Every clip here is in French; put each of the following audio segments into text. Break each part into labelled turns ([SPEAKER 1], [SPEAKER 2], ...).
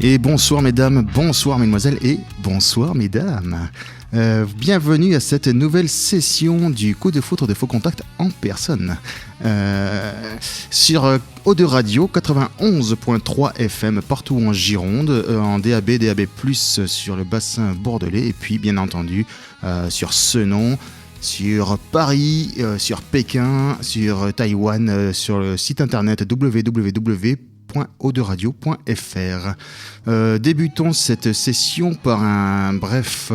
[SPEAKER 1] Et bonsoir mesdames, bonsoir mesdemoiselles et bonsoir mesdames. Bienvenue à cette nouvelle session du coup de foudre de Faux Contact en personne. Sur Eau de Radio 91.3 FM partout en Gironde, en DAB, DAB+, sur le bassin bordelais et puis bien entendu sur Senon, sur Paris, sur Pékin, sur Taïwan, sur le site internet www.auderadio.fr. Débutons cette session par un bref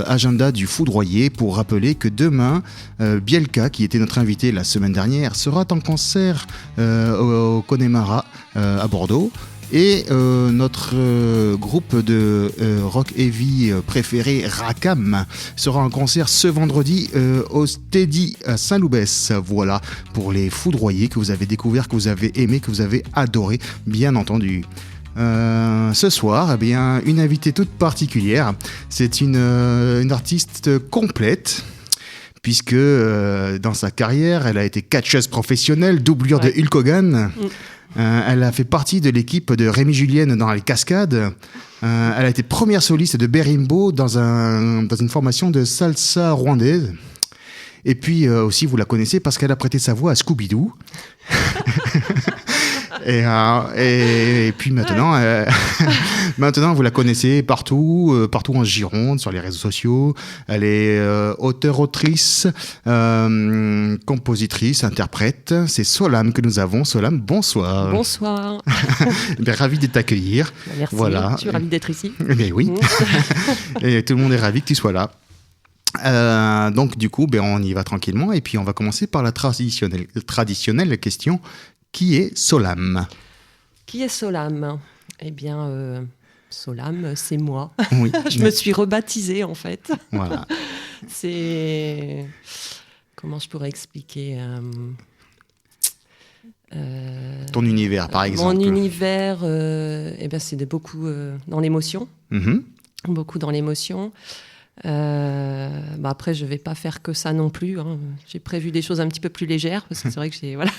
[SPEAKER 1] agenda du foudroyer pour rappeler que demain, Bielka, qui était notre invité la semaine dernière, sera en concert au Connemara à Bordeaux. Et notre groupe de rock heavy préféré, Rakam, sera en concert ce vendredi au Steady à Saint-Loubès. Voilà, pour les foudroyés que vous avez découvert, que vous avez aimé, que vous avez adoré, bien entendu. Ce soir, eh bien, une invitée toute particulière. C'est une artiste complète. Puisque dans sa carrière, elle a été catcheuse professionnelle, doublure de Hulk Hogan. Elle a fait partie de l'équipe de Rémi Julienne dans les Cascades. Elle a été première soliste de Berimbo dans une formation de salsa rwandaise. Et puis aussi, vous la connaissez parce qu'elle a prêté sa voix à Scooby-Doo. Et puis maintenant, maintenant, vous la connaissez partout en Gironde, sur les réseaux sociaux. Elle est auteure-autrice, compositrice, interprète. C'est Solam que nous avons. Solam, bonsoir.
[SPEAKER 2] Bonsoir.
[SPEAKER 1] Ravi de t'accueillir.
[SPEAKER 2] Merci,
[SPEAKER 1] voilà.
[SPEAKER 2] je suis ravie d'être ici.
[SPEAKER 1] Mais oui. Et tout le monde est ravi que tu sois là. Donc du coup, on y va tranquillement. Et puis on va commencer par la traditionnelle question. Qui est Solam ?
[SPEAKER 2] Qui est Solam ? Eh bien, Solam, c'est moi.
[SPEAKER 1] Oui.
[SPEAKER 2] Je me suis rebaptisée, en fait.
[SPEAKER 1] Voilà.
[SPEAKER 2] C'est... Comment je pourrais expliquer
[SPEAKER 1] ton univers, par exemple.
[SPEAKER 2] Mon univers, c'est beaucoup dans l'émotion.
[SPEAKER 1] Mm-hmm.
[SPEAKER 2] Beaucoup dans l'émotion. Après, je ne vais pas faire que ça non plus. Hein. J'ai prévu des choses un petit peu plus légères, parce que c'est vrai que j'ai... Voilà.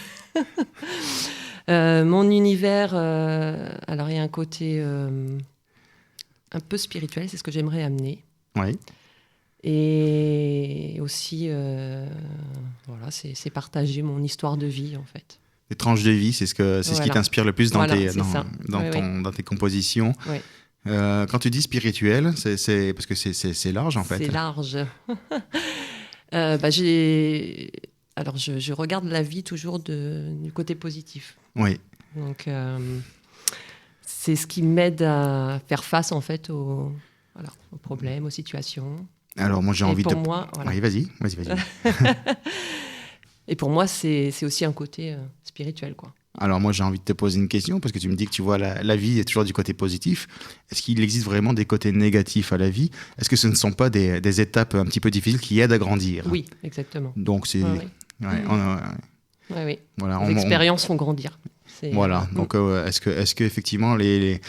[SPEAKER 2] Mon univers, alors il y a un côté un peu spirituel, c'est ce que j'aimerais amener.
[SPEAKER 1] Oui.
[SPEAKER 2] Et aussi, voilà, c'est partager mon histoire de vie, en fait.
[SPEAKER 1] Les tranches de vie, c'est ce qui t'inspire le plus dans tes compositions.
[SPEAKER 2] Oui.
[SPEAKER 1] Quand tu dis spirituel, c'est parce que c'est large en fait.
[SPEAKER 2] C'est large. Alors je regarde la vie toujours du côté positif.
[SPEAKER 1] Oui.
[SPEAKER 2] Donc c'est ce qui m'aide à faire face en fait aux problèmes, aux situations.
[SPEAKER 1] Alors moi j'ai envie de.
[SPEAKER 2] Moi, voilà.
[SPEAKER 1] Oui, vas-y.
[SPEAKER 2] Et pour moi c'est aussi un côté spirituel quoi.
[SPEAKER 1] Alors moi j'ai envie de te poser une question parce que tu me dis que tu vois la vie est toujours du côté positif. Est-ce qu'il existe vraiment des côtés négatifs à la vie ? Est-ce que ce ne sont pas des étapes un petit peu difficiles qui aident à grandir ?
[SPEAKER 2] Oui, exactement.
[SPEAKER 1] Donc c'est...
[SPEAKER 2] Oui.
[SPEAKER 1] Voilà,
[SPEAKER 2] les expériences font grandir.
[SPEAKER 1] Voilà, donc est-ce que effectivement c'est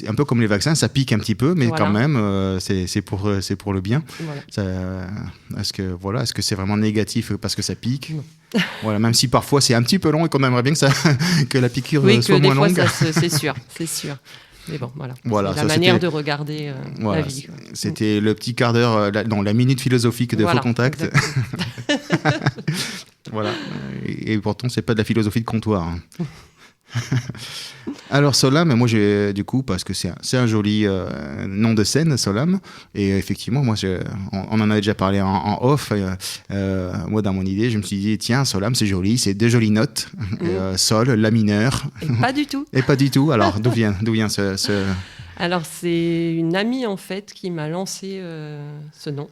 [SPEAKER 1] un peu comme les vaccins, ça pique un petit peu, mais quand même c'est pour le bien. Voilà. Est-ce que c'est vraiment négatif parce que ça pique ? Non. Voilà, même si parfois c'est un petit peu long et qu'on aimerait bien que la piqûre soit moins longue.
[SPEAKER 2] Oui, c'est sûr. Mais bon, voilà. C'est la manière de regarder la vie. Quoi.
[SPEAKER 1] C'était le petit quart d'heure, la minute philosophique de Faux Contact. Voilà. Et pourtant, c'est pas de la philosophie de comptoir. Hein. Alors Solam, moi du coup parce que c'est un joli nom de scène, Solam, et effectivement moi on en avait déjà parlé en off. Moi dans mon idée je me suis dit tiens Solam c'est joli, c'est deux jolies notes, Sol, La mineur.
[SPEAKER 2] Et pas du tout.
[SPEAKER 1] Et pas du tout. Alors d'où vient ce...
[SPEAKER 2] Alors c'est une amie en fait qui m'a lancé ce nom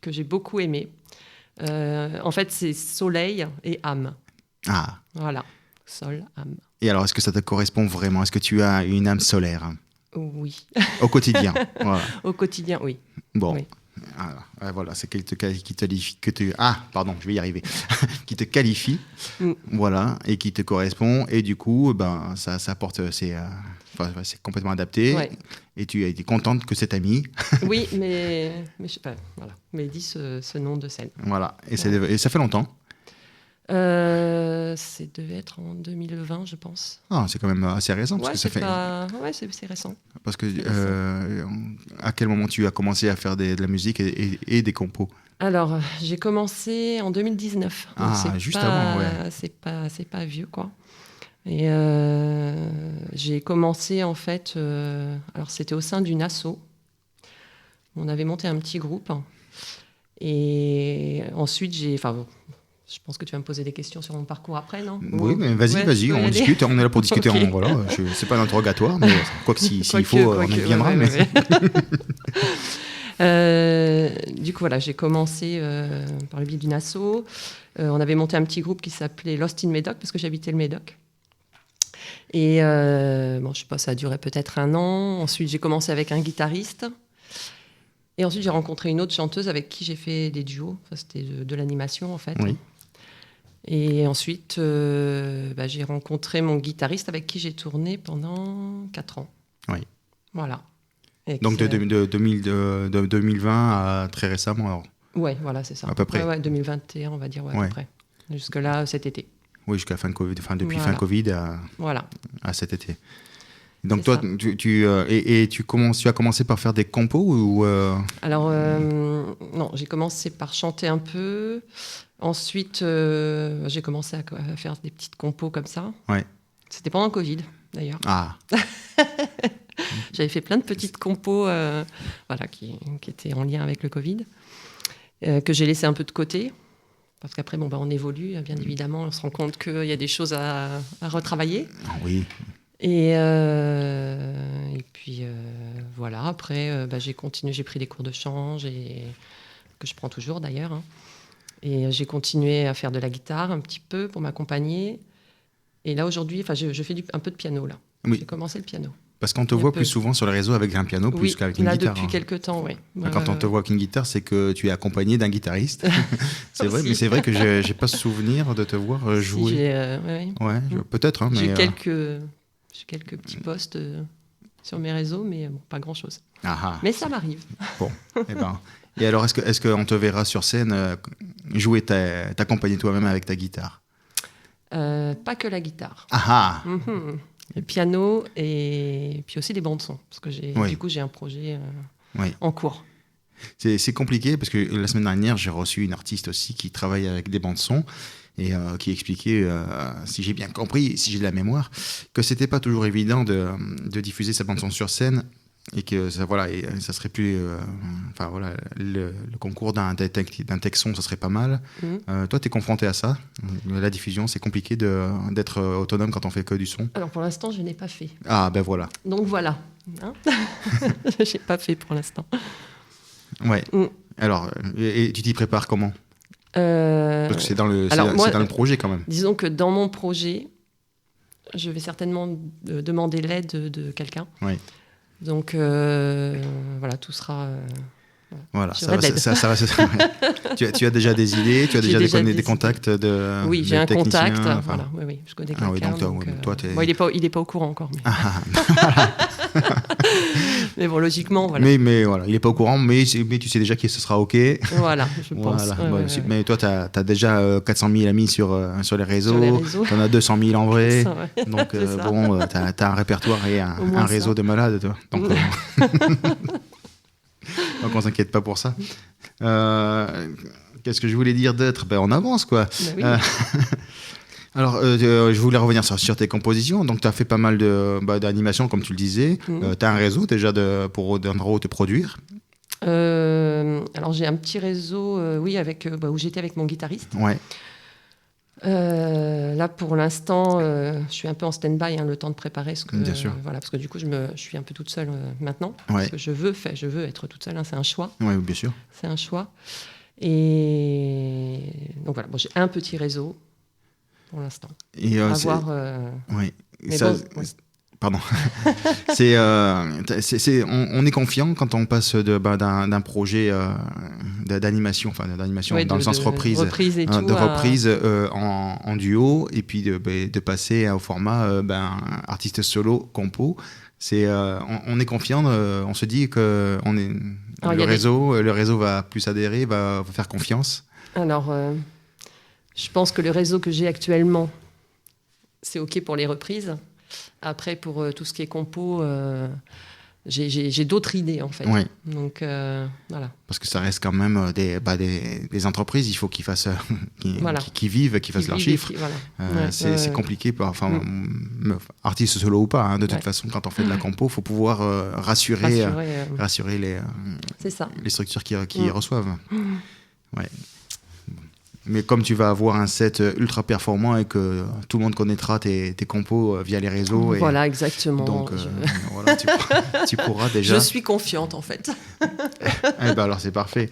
[SPEAKER 2] que j'ai beaucoup aimé. En fait c'est soleil et âme.
[SPEAKER 1] Ah.
[SPEAKER 2] Voilà, sol, âme.
[SPEAKER 1] Et alors, est-ce que ça te correspond vraiment ? Est-ce que tu as une âme solaire ?
[SPEAKER 2] Oui.
[SPEAKER 1] Au quotidien, voilà.
[SPEAKER 2] Au quotidien, oui.
[SPEAKER 1] Bon,
[SPEAKER 2] oui.
[SPEAKER 1] Alors, voilà, c'est qui te qualifie, je vais y arriver, qui te qualifie, voilà, et qui te correspond, et du coup, ça apporte, c'est complètement adapté, et tu as été contente que cette amie...
[SPEAKER 2] Oui, mais m'ait dit ce nom de scène.
[SPEAKER 1] Voilà, et ça fait longtemps ?
[SPEAKER 2] Ça devait être en 2020, je pense.
[SPEAKER 1] Ah, c'est quand même assez récent. Parce
[SPEAKER 2] Ouais,
[SPEAKER 1] que ça
[SPEAKER 2] c'est
[SPEAKER 1] fait...
[SPEAKER 2] c'est récent.
[SPEAKER 1] Parce que
[SPEAKER 2] C'est récent.
[SPEAKER 1] à quel moment tu as commencé à faire de la musique et des compos?
[SPEAKER 2] Alors, j'ai commencé en 2019. Donc
[SPEAKER 1] Ah, juste avant, ouais.
[SPEAKER 2] C'est pas vieux, quoi. Et j'ai commencé, en fait... alors, c'était au sein d'une asso. On avait monté un petit groupe. Et ensuite, enfin, bon, je pense que tu vas me poser des questions sur mon parcours après, non?
[SPEAKER 1] Oui, mais vas-y, on discute. On est là pour discuter.
[SPEAKER 2] Ok.
[SPEAKER 1] Voilà, c'est pas un interrogatoire, mais quoi que s'il faut, on y viendra.
[SPEAKER 2] Ouais,
[SPEAKER 1] mais...
[SPEAKER 2] Du coup, voilà, j'ai commencé par le biais d'une asso. On avait monté un petit groupe qui s'appelait Lost in Médoc, parce que j'habitais le Médoc. Et bon, je sais pas, ça a duré peut-être 1 an. Ensuite, j'ai commencé avec un guitariste. Et ensuite, j'ai rencontré une autre chanteuse avec qui j'ai fait des duos. Enfin, c'était de l'animation, en fait.
[SPEAKER 1] Oui.
[SPEAKER 2] Et ensuite, j'ai rencontré mon guitariste avec qui j'ai tourné pendant 4 ans.
[SPEAKER 1] Oui.
[SPEAKER 2] Voilà.
[SPEAKER 1] Donc de 2020 à très récemment, alors.
[SPEAKER 2] Ouais, voilà, c'est ça.
[SPEAKER 1] À peu près.
[SPEAKER 2] Ouais, 2021, on va dire, à peu près. Jusque-là, cet été.
[SPEAKER 1] Oui, jusqu'à fin Covid, depuis
[SPEAKER 2] Voilà.
[SPEAKER 1] fin Covid à cet été. Donc toi, tu as commencé par faire des compos ou
[SPEAKER 2] Alors, non, j'ai commencé par chanter un peu. Ensuite, j'ai commencé à faire des petites compos comme ça.
[SPEAKER 1] Ouais.
[SPEAKER 2] C'était pendant le Covid, d'ailleurs.
[SPEAKER 1] Ah.
[SPEAKER 2] J'avais fait plein de petites compos qui étaient en lien avec le Covid, que j'ai laissé un peu de côté. Parce qu'après, on évolue, bien évidemment. On se rend compte qu'il y a des choses à retravailler.
[SPEAKER 1] Oui.
[SPEAKER 2] Et puis, voilà. Après, j'ai continué. J'ai pris des cours de chant, que je prends toujours, d'ailleurs. Hein. Et j'ai continué à faire de la guitare un petit peu pour m'accompagner. Et là, aujourd'hui, je fais un peu de piano, là.
[SPEAKER 1] Oui.
[SPEAKER 2] J'ai commencé le piano.
[SPEAKER 1] Parce qu'on te voit plus souvent sur les réseaux avec un piano plus qu'avec une guitare.
[SPEAKER 2] Oui, là, depuis quelques temps, oui.
[SPEAKER 1] Quand on te voit avec une guitare, c'est que tu es accompagné d'un guitariste. C'est vrai, mais c'est vrai que j'ai pas souvenir de te voir jouer. Peut-être. Hein,
[SPEAKER 2] j'ai quelques petits posts sur mes réseaux, mais pas grand-chose. Mais ça m'arrive.
[SPEAKER 1] Bon, et alors, est-ce qu'on te verra sur scène jouer, t'accompagner toi-même avec ta guitare?
[SPEAKER 2] Pas que la guitare. Le piano et puis aussi des bandes-son. Parce que du coup, j'ai un projet en cours.
[SPEAKER 1] C'est compliqué parce que la semaine dernière, j'ai reçu une artiste aussi qui travaille avec des bandes-son et qui expliquait, si j'ai bien compris, si j'ai de la mémoire, que c'était pas toujours évident de diffuser sa bande-son sur scène et que ça serait plus... le concours d'un texon, ça serait pas mal. Toi, tu es confronté à ça. La diffusion, c'est compliqué d'être autonome quand on fait que du son.
[SPEAKER 2] Alors, pour l'instant, je n'ai pas fait.
[SPEAKER 1] Ah, ben voilà.
[SPEAKER 2] Donc, voilà. Hein. Je n'ai pas fait pour l'instant.
[SPEAKER 1] Ouais. Alors, et tu t'y prépares comment? Parce que c'est dans le projet, quand même.
[SPEAKER 2] Disons que dans mon projet, je vais certainement demander l'aide de quelqu'un.
[SPEAKER 1] Oui.
[SPEAKER 2] Donc, tout sera...
[SPEAKER 1] Voilà, ça va. Tu as déjà des idées, tu as déjà des contacts de
[SPEAKER 2] Oui, j'ai un contact.
[SPEAKER 1] Enfin...
[SPEAKER 2] Oui, je connais quelqu'un.
[SPEAKER 1] Toi,
[SPEAKER 2] il n'est pas au courant encore. Mais, mais bon, logiquement, voilà.
[SPEAKER 1] Mais voilà, il n'est pas au courant, mais tu sais déjà que ce sera OK.
[SPEAKER 2] Voilà, je pense.
[SPEAKER 1] Mais toi, tu as déjà 400 000 amis sur les réseaux. Tu en as 200 000 en vrai. Ça, donc, tu as un répertoire et un réseau de malades, toi. Donc, donc on s'inquiète pas pour ça. Qu'est-ce que je voulais dire d'autre? On avance, quoi.
[SPEAKER 2] Oui.
[SPEAKER 1] Alors, je voulais revenir sur tes compositions. Donc, tu as fait pas mal d'animations, comme tu le disais. Tu as un réseau déjà pour te produire?
[SPEAKER 2] Alors, j'ai un petit réseau, où j'étais avec mon guitariste.
[SPEAKER 1] Ouais.
[SPEAKER 2] Là, pour l'instant, je suis un peu en stand-by, le temps de préparer
[SPEAKER 1] Bien sûr.
[SPEAKER 2] parce que du coup, je suis un peu toute seule maintenant.
[SPEAKER 1] Ouais.
[SPEAKER 2] Parce que je veux être toute seule, c'est un choix.
[SPEAKER 1] Oui, bien sûr.
[SPEAKER 2] C'est un choix. Et donc voilà, j'ai un petit réseau pour l'instant.
[SPEAKER 1] Et
[SPEAKER 2] oui.
[SPEAKER 1] Pardon. On est confiant quand on passe d'un projet d'animation, dans le sens reprise
[SPEAKER 2] et tout,
[SPEAKER 1] reprise en duo, et puis de passer au format artiste solo, compo. On est confiant, on se dit que le réseau va plus adhérer, va faire confiance.
[SPEAKER 2] Alors, je pense que le réseau que j'ai actuellement c'est OK pour les reprises. Après, pour tout ce qui est compo, j'ai d'autres idées, en fait.
[SPEAKER 1] Oui.
[SPEAKER 2] Donc, voilà.
[SPEAKER 1] Parce que ça reste quand même des entreprises, il faut qu'ils fassent, qu'ils vivent, qu'ils fassent leurs chiffres.
[SPEAKER 2] Voilà.
[SPEAKER 1] C'est compliqué, artiste solo ou pas, hein, de toute façon, quand on fait de la compo, il faut pouvoir rassurer
[SPEAKER 2] c'est ça.
[SPEAKER 1] les structures qui reçoivent. Ouais. Mais comme tu vas avoir un set ultra performant et que tout le monde connaîtra tes compos via les réseaux.
[SPEAKER 2] Voilà, exactement.
[SPEAKER 1] Donc, voilà, tu pourras déjà...
[SPEAKER 2] Je suis confiante, en fait.
[SPEAKER 1] Alors, c'est parfait.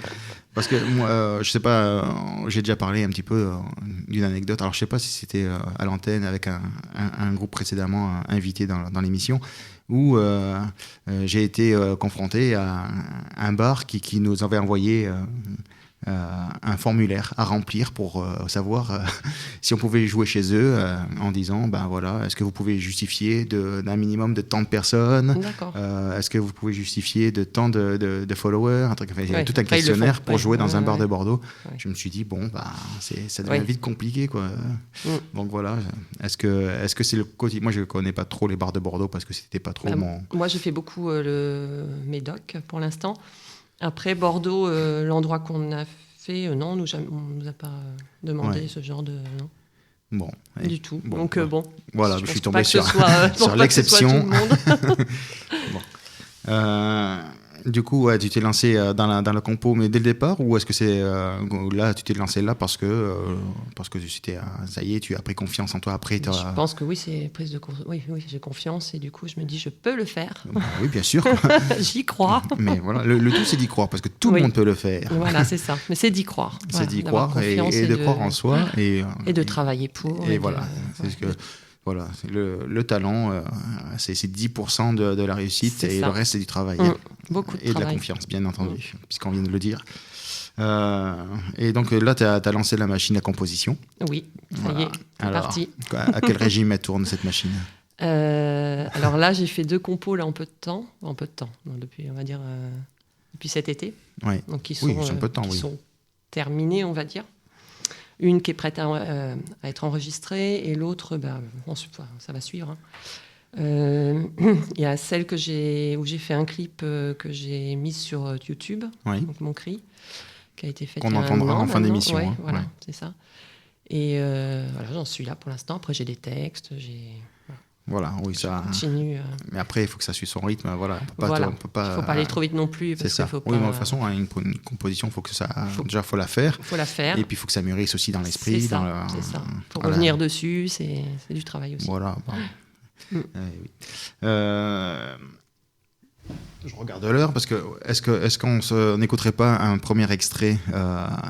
[SPEAKER 1] Parce que moi, je sais pas, j'ai déjà parlé un petit peu d'une anecdote. Alors, je sais pas si c'était à l'antenne avec un groupe précédemment invité dans l'émission, où j'ai été confronté à un bar qui nous avait envoyé... un formulaire à remplir pour savoir si on pouvait jouer chez eux en disant voilà, est-ce que vous pouvez justifier d'un minimum de tant de personnes, est-ce que vous pouvez justifier de tant de followers, un truc, il y avait tout un questionnaire pour jouer dans un bar de Bordeaux. Je me suis dit ça devient vite compliqué, quoi. Donc voilà, est-ce que c'est le côté, moi je connais pas trop les bars de Bordeaux parce que c'était pas trop
[SPEAKER 2] moi je fais beaucoup le Médoc pour l'instant. Après, Bordeaux, l'endroit qu'on a fait, non, on ne nous a pas demandé ce genre de... Non.
[SPEAKER 1] Bon.
[SPEAKER 2] Du tout. Donc, bon.
[SPEAKER 1] Voilà, je suis tombé sur
[SPEAKER 2] sur
[SPEAKER 1] l'exception. Du coup, tu t'es lancé dans la compo, mais dès le départ, ou est-ce que c'est là, tu t'es lancé là parce que ça y est, tu as pris confiance en toi après
[SPEAKER 2] Je pense que oui, c'est prise de confiance. Oui, j'ai confiance et du coup, je me dis, je peux le faire.
[SPEAKER 1] Oui, bien sûr.
[SPEAKER 2] J'y crois.
[SPEAKER 1] Mais voilà, le tout, c'est d'y croire parce que tout le monde peut le faire.
[SPEAKER 2] Voilà, c'est ça. Mais c'est d'y croire.
[SPEAKER 1] C'est d'y croire et de croire en soi. Et
[SPEAKER 2] de travailler pour.
[SPEAKER 1] Et voilà, c'est ce que... Voilà, le talent, c'est 10% de la réussite et le reste, c'est du travail.
[SPEAKER 2] Beaucoup de
[SPEAKER 1] travail. Et de la confiance, bien entendu, puisqu'on vient de le dire. Et donc là, tu as lancé la machine à composition.
[SPEAKER 2] Oui, ça y est, c'est parti.
[SPEAKER 1] À quel régime elle tourne, cette machine ?
[SPEAKER 2] Alors là, j'ai fait 2 compos là, en peu de temps. Donc, depuis, on va dire, depuis cet été.
[SPEAKER 1] Ouais.
[SPEAKER 2] Donc, qui
[SPEAKER 1] c'est un peu de temps,
[SPEAKER 2] sont terminés, on va dire. Une qui est prête à être enregistrée et l'autre, ça va suivre. Il y a celle où j'ai fait un clip que j'ai mis sur YouTube, donc mon cri, qui a été fait.
[SPEAKER 1] Qu'on entendra en fin d'émission.
[SPEAKER 2] Voilà, c'est ça. Et j'en suis là pour l'instant. Après, j'ai des textes,
[SPEAKER 1] Voilà, oui, ça.
[SPEAKER 2] Continue.
[SPEAKER 1] Mais après, il faut que ça suive son rythme. Voilà,
[SPEAKER 2] il ne faut pas aller trop vite non plus.
[SPEAKER 1] C'est ça.
[SPEAKER 2] Oui,
[SPEAKER 1] mais de toute façon, une composition, déjà, faut la faire.
[SPEAKER 2] Il faut la faire.
[SPEAKER 1] Et puis, il faut que ça mûrisse aussi dans l'esprit.
[SPEAKER 2] C'est ça. Pour revenir dessus, c'est du travail aussi.
[SPEAKER 1] Voilà. Je regarde l'heure parce que est-ce qu'on n'écouterait pas un premier extrait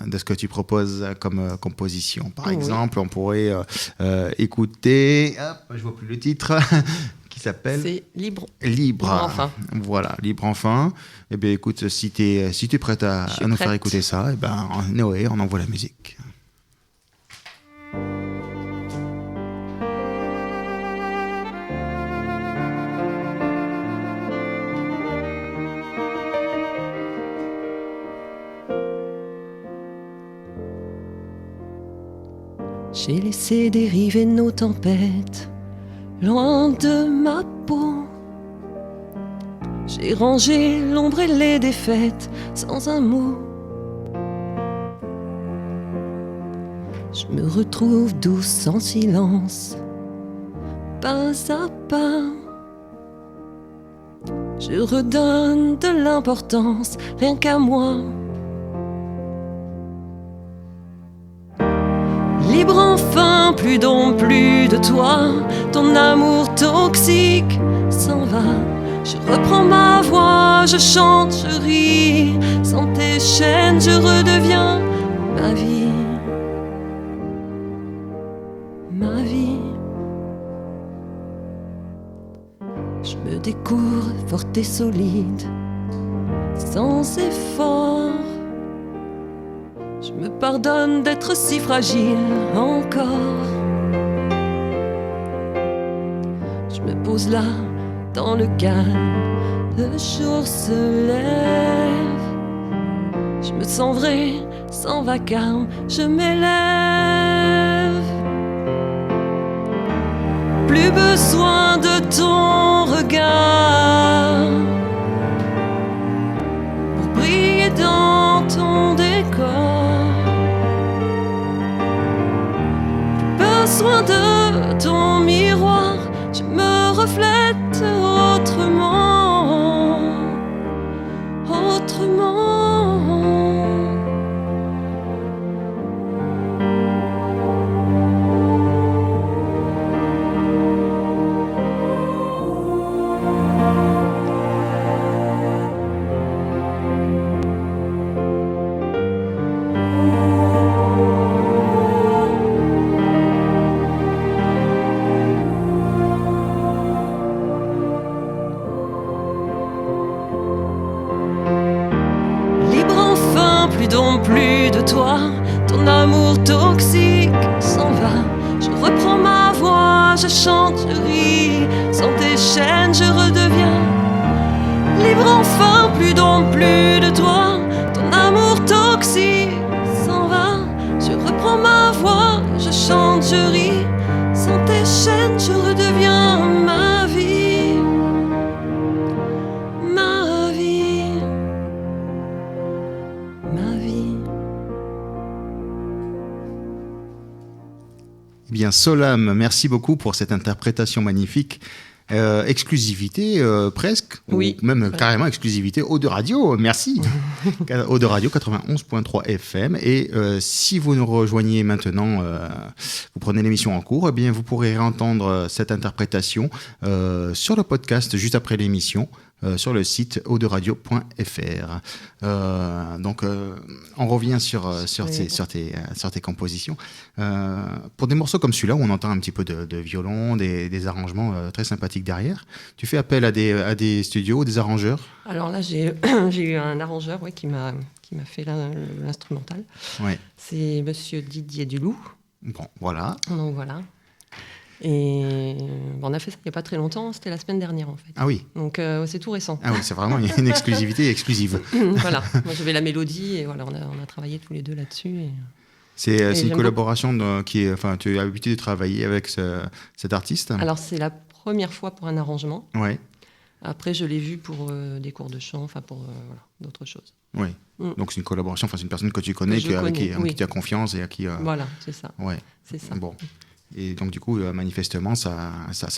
[SPEAKER 1] de ce que tu proposes comme composition, par exemple. On pourrait écouter, je vois plus le titre, qui s'appelle
[SPEAKER 2] c'est Libre
[SPEAKER 1] enfin. Voilà, Libre enfin. Eh bien écoute, si tu es prête à nous faire écouter ça, eh ben Noé, on envoie la musique.
[SPEAKER 2] J'ai laissé dériver nos tempêtes loin de ma peau. J'ai rangé l'ombre et les défaites sans un mot. Je me retrouve douce en silence, pas à pas. Je redonne de l'importance rien qu'à moi. Libre enfin, plus d'ombre, plus de toi. Ton amour toxique s'en va. Je reprends ma voix, je chante, je ris. Sans tes chaînes, je redeviens ma vie. Ma vie. Je me découvre forte et solide, sans effort. Je me pardonne d'être si fragile encore. Je me pose là, dans le calme, le jour se lève. Je me sens vrai, sans vacarme, je m'élève. pas soin de ton miroir, je me reflète autrement, autrement. Plus de toi, ton amour toxique s'en va. Je reprends ma voix, je chante, je ris. Sans tes chaînes, je redeviens libre enfin. Plus de toi, ton amour toxique s'en va. Je reprends ma voix, je chante, je ris. Sans tes chaînes, je redeviens ma vie. Ma vie. Ma vie.
[SPEAKER 1] Eh bien, Solam, merci beaucoup pour cette interprétation magnifique. Exclusivité presque,
[SPEAKER 2] oui,
[SPEAKER 1] ou même carrément exclusivité Eau de Radio, merci. Eau de Radio 91.3 FM. Et si vous nous rejoignez maintenant, vous prenez l'émission en cours, eh bien vous pourrez entendre cette interprétation sur le podcast juste après l'émission. Sur le site auderadio.fr. Donc, on revient sur tes compositions. Pour des morceaux comme celui-là, où on entend un petit peu de violon, des arrangements très sympathiques derrière, tu fais appel à des studios, des arrangeurs?
[SPEAKER 2] Alors là, j'ai eu un arrangeur qui m'a fait l'instrumental.
[SPEAKER 1] Ouais.
[SPEAKER 2] C'est monsieur Didier Duloup.
[SPEAKER 1] Bon, voilà.
[SPEAKER 2] Donc voilà. Et on a fait ça il n'y a pas très longtemps, c'était la semaine dernière en fait.
[SPEAKER 1] Ah oui.
[SPEAKER 2] Donc c'est tout récent.
[SPEAKER 1] Ah oui, c'est vraiment une exclusivité exclusive.
[SPEAKER 2] Voilà, moi j'avais la mélodie et voilà, on a travaillé tous les deux là-dessus. Et...
[SPEAKER 1] C'est une collaboration qui est, enfin, tu as l'habitude de travailler avec cet artiste?
[SPEAKER 2] Alors c'est la première fois pour un arrangement.
[SPEAKER 1] Ouais.
[SPEAKER 2] Après je l'ai vu pour des cours de chant, enfin pour voilà, d'autres choses.
[SPEAKER 1] Oui. Donc c'est une collaboration, enfin c'est une personne que tu connais, avec qui tu as confiance et à qui.
[SPEAKER 2] Voilà, c'est ça.
[SPEAKER 1] Ouais.
[SPEAKER 2] C'est ça.
[SPEAKER 1] Bon. Et donc, du coup, manifestement, ça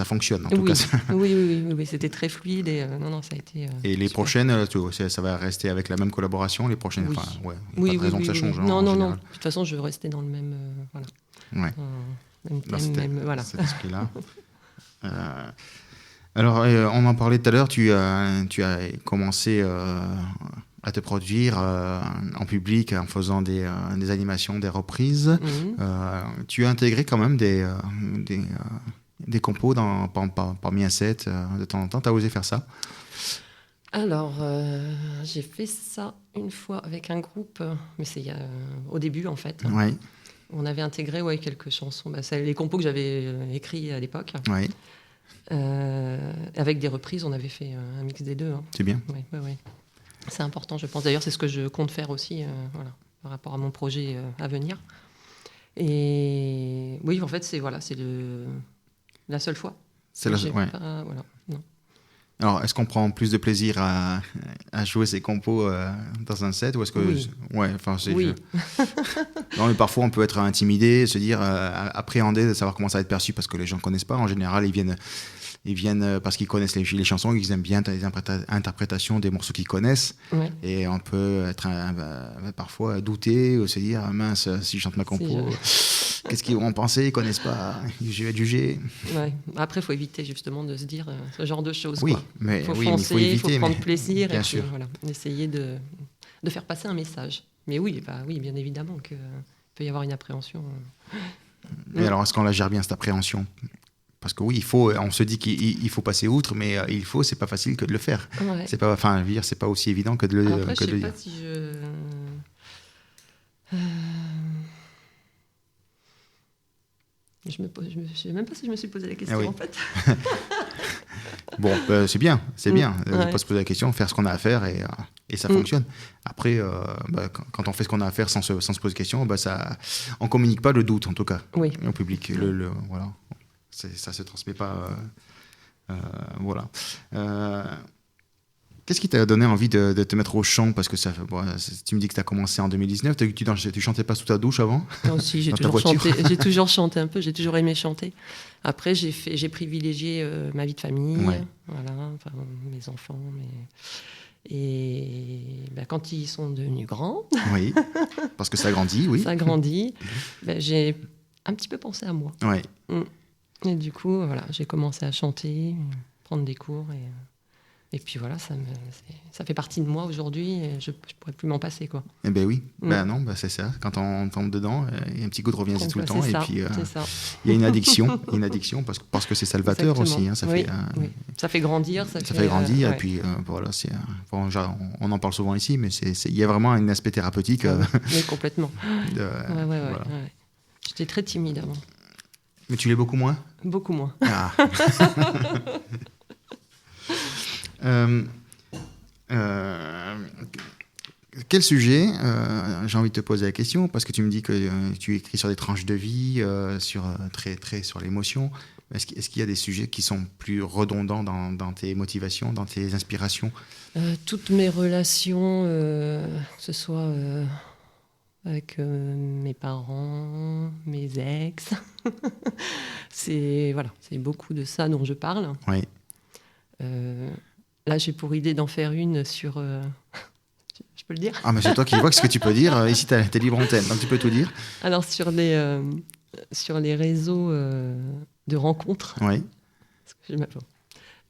[SPEAKER 1] fonctionne, en tout cas.
[SPEAKER 2] Oui, c'était très fluide et non, ça a été...
[SPEAKER 1] et les prochaines, ça va rester avec la même collaboration, les prochaines?
[SPEAKER 2] Oui.
[SPEAKER 1] Enfin, ouais, il n'y a pas de raison que ça change.
[SPEAKER 2] Non. De toute façon, je veux rester dans le même... voilà.
[SPEAKER 1] Ouais.
[SPEAKER 2] Même thème, voilà.
[SPEAKER 1] Cet esprit-là. Alors, on en parlait tout à l'heure, tu as commencé à te produire en public en faisant des animations, des reprises. Tu as intégré quand même des compos parmi un set de temps en temps. Tu as osé faire ça?
[SPEAKER 2] Alors, j'ai fait ça une fois avec un groupe, mais c'est au début en fait.
[SPEAKER 1] Ouais.
[SPEAKER 2] On avait intégré quelques chansons, c'est les compos que j'avais écrits à l'époque.
[SPEAKER 1] Ouais.
[SPEAKER 2] Avec des reprises, on avait fait un mix des deux. Hein.
[SPEAKER 1] C'est bien.
[SPEAKER 2] Oui. C'est important, je pense. D'ailleurs, c'est ce que je compte faire aussi, voilà, par rapport à mon projet à venir. Et oui, en fait, c'est la seule fois.
[SPEAKER 1] C'est la seule. Ouais.
[SPEAKER 2] Voilà, non.
[SPEAKER 1] Alors, est-ce qu'on prend plus de plaisir à jouer ces compos dans un set ou est-ce que
[SPEAKER 2] oui.
[SPEAKER 1] Ouais, enfin c'est.
[SPEAKER 2] Oui.
[SPEAKER 1] Non, mais parfois on peut être intimidé, se dire appréhender, de savoir comment ça va être perçu parce que les gens connaissent pas. En général, ils viennent parce qu'ils connaissent les chansons, ils aiment bien les interprétations des morceaux qu'ils connaissent.
[SPEAKER 2] Ouais.
[SPEAKER 1] Et on peut être parfois douter ou se dire mince, si je chante ma compo, qu'est-ce qu'ils vont en penser? Ils connaissent pas, je vais être jugé.
[SPEAKER 2] Ouais. Après, il faut éviter justement de se dire ce genre de choses.
[SPEAKER 1] Oui,
[SPEAKER 2] quoi.
[SPEAKER 1] mais
[SPEAKER 2] faut
[SPEAKER 1] oui,
[SPEAKER 2] foncer,
[SPEAKER 1] il faut éviter,
[SPEAKER 2] faut prendre plaisir
[SPEAKER 1] bien
[SPEAKER 2] et
[SPEAKER 1] sûr.
[SPEAKER 2] puis, voilà, essayer de faire passer un message. Mais oui, bien évidemment qu'il peut y avoir une appréhension.
[SPEAKER 1] Mais alors, est-ce qu'on la gère bien cette appréhension? Parce que oui, on se dit qu'il faut passer outre, mais c'est pas facile que de le faire.
[SPEAKER 2] Ouais.
[SPEAKER 1] C'est pas, enfin, c'est pas aussi évident que de le
[SPEAKER 2] Après,
[SPEAKER 1] que
[SPEAKER 2] je
[SPEAKER 1] de
[SPEAKER 2] sais
[SPEAKER 1] le
[SPEAKER 2] pas
[SPEAKER 1] dire.
[SPEAKER 2] si je... Je sais même pas si je me suis posé la question, en fait.
[SPEAKER 1] Bon, c'est bien.
[SPEAKER 2] Ouais.
[SPEAKER 1] Pas se poser la question, faire ce qu'on a à faire et ça fonctionne. Après, quand on fait ce qu'on a à faire sans se poser de questions, on communique pas le doute, en tout cas, au public. Voilà. Ça se transmet pas. Voilà. Qu'est-ce qui t'a donné envie de te mettre au chant? Parce que tu me dis que tu as commencé en 2019. Tu chantais pas sous ta douche avant?
[SPEAKER 2] Non, si, j'ai
[SPEAKER 1] Dans ta
[SPEAKER 2] toujours chanté.
[SPEAKER 1] voiture?
[SPEAKER 2] J'ai toujours chanté un peu. J'ai toujours aimé chanter. Après, j'ai privilégié ma vie de famille,
[SPEAKER 1] Ouais.
[SPEAKER 2] voilà, enfin, mes enfants, et quand ils sont devenus grands,
[SPEAKER 1] Oui, parce que ça grandit, oui.
[SPEAKER 2] ça grandit, j'ai un petit peu pensé à moi.
[SPEAKER 1] Ouais.
[SPEAKER 2] Et du coup, voilà, j'ai commencé à chanter, prendre des cours, et puis voilà, ça fait partie de moi aujourd'hui, et je pourrais plus m'en passer, quoi.
[SPEAKER 1] Eh ben oui, non, c'est ça. Quand on tombe dedans, il y a un petit goût de reviens-y tout le temps.
[SPEAKER 2] C'est ça,
[SPEAKER 1] Et puis,
[SPEAKER 2] c'est ça.
[SPEAKER 1] il y a une addiction, parce que c'est salvateur
[SPEAKER 2] Exactement.
[SPEAKER 1] aussi. Ça
[SPEAKER 2] Oui,
[SPEAKER 1] fait,
[SPEAKER 2] oui. Ça fait grandir.
[SPEAKER 1] ça fait grandir.
[SPEAKER 2] ouais.
[SPEAKER 1] Et puis, voilà, on en parle souvent ici, mais il y a vraiment un aspect thérapeutique.
[SPEAKER 2] Oui, complètement.
[SPEAKER 1] Voilà.
[SPEAKER 2] Ouais. J'étais très timide avant.
[SPEAKER 1] Mais tu l'es beaucoup moins?
[SPEAKER 2] Beaucoup moins.
[SPEAKER 1] Ah. Quel sujet, j'ai envie de te poser la question, parce que tu me dis que tu écris sur des tranches de vie, très sur l'émotion. Est-ce qu'il y a des sujets qui sont plus redondants dans tes motivations, dans tes inspirations?
[SPEAKER 2] Toutes mes relations, que ce soit avec mes parents, mes ex, c'est beaucoup de ça dont je parle.
[SPEAKER 1] Oui.
[SPEAKER 2] Là, j'ai pour idée d'en faire une sur... je peux le dire?
[SPEAKER 1] Ah, mais c'est toi qui vois ce que tu peux dire. Ici, t'es libre antenne, donc tu peux tout dire.
[SPEAKER 2] Alors, sur les réseaux de rencontres,
[SPEAKER 1] Oui.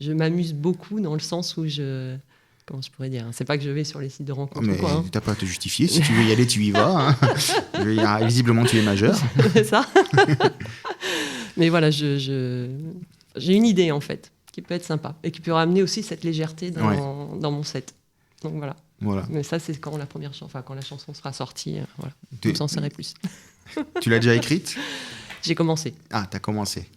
[SPEAKER 2] je m'amuse beaucoup dans le sens où comment je pourrais dire? C'est pas que je vais sur les sites de rencontres
[SPEAKER 1] Mais
[SPEAKER 2] ou quoi.
[SPEAKER 1] t'as pas à te justifier. Si tu veux y aller, tu y vas. Hein. Visiblement, tu es majeur.
[SPEAKER 2] C'est ça. Mais voilà, j'ai une idée, en fait, qui peut être sympa et qui peut ramener aussi cette légèreté dans mon set. Donc voilà. Mais ça, c'est quand quand la chanson sera sortie. Voilà. Vous en saurez plus.
[SPEAKER 1] Tu l'as déjà écrite?
[SPEAKER 2] J'ai commencé.
[SPEAKER 1] Ah, t'as commencé.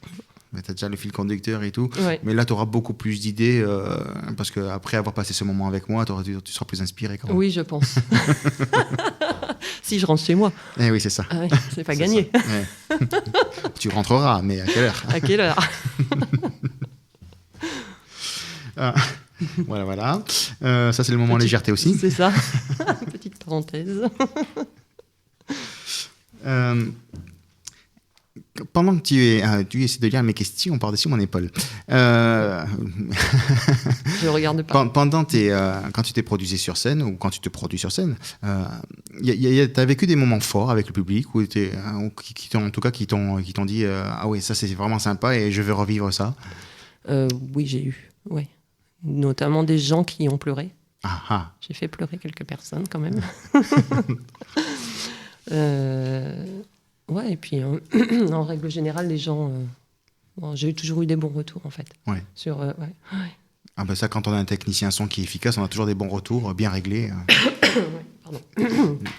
[SPEAKER 1] Mais t'as déjà le fil conducteur et tout.
[SPEAKER 2] Ouais.
[SPEAKER 1] Mais là, tu auras beaucoup plus d'idées parce qu'après avoir passé ce moment avec moi, tu seras plus inspiré quand même.
[SPEAKER 2] Oui, je pense. Si je rentre chez moi.
[SPEAKER 1] Eh oui, c'est ça.
[SPEAKER 2] Ah ouais, c'est pas gagné.
[SPEAKER 1] Ouais. Tu rentreras, mais à quelle heure?
[SPEAKER 2] À quelle heure?
[SPEAKER 1] Voilà. Ça, c'est le moment légèreté aussi.
[SPEAKER 2] C'est ça. Petite parenthèse.
[SPEAKER 1] Pendant que tu essaies de lire mes questions par-dessus mon épaule.
[SPEAKER 2] Je regarde pas.
[SPEAKER 1] Quand tu t'es produisé sur scène ou quand tu te produis sur scène, t'as vécu des moments forts avec le public ou qui t'ont dit ah oui, ça c'est vraiment sympa et je veux revivre ça.
[SPEAKER 2] Oui, j'ai eu. Ouais. Notamment des gens qui ont pleuré.
[SPEAKER 1] Ah.
[SPEAKER 2] J'ai fait pleurer quelques personnes quand même. Ouais, et puis en règle générale, les gens. J'ai toujours eu des bons retours en fait.
[SPEAKER 1] Ouais.
[SPEAKER 2] Ouais.
[SPEAKER 1] Ah ben ça, quand on a un technicien son qui est efficace, on a toujours des bons retours, bien réglés.
[SPEAKER 2] Ouais, pardon.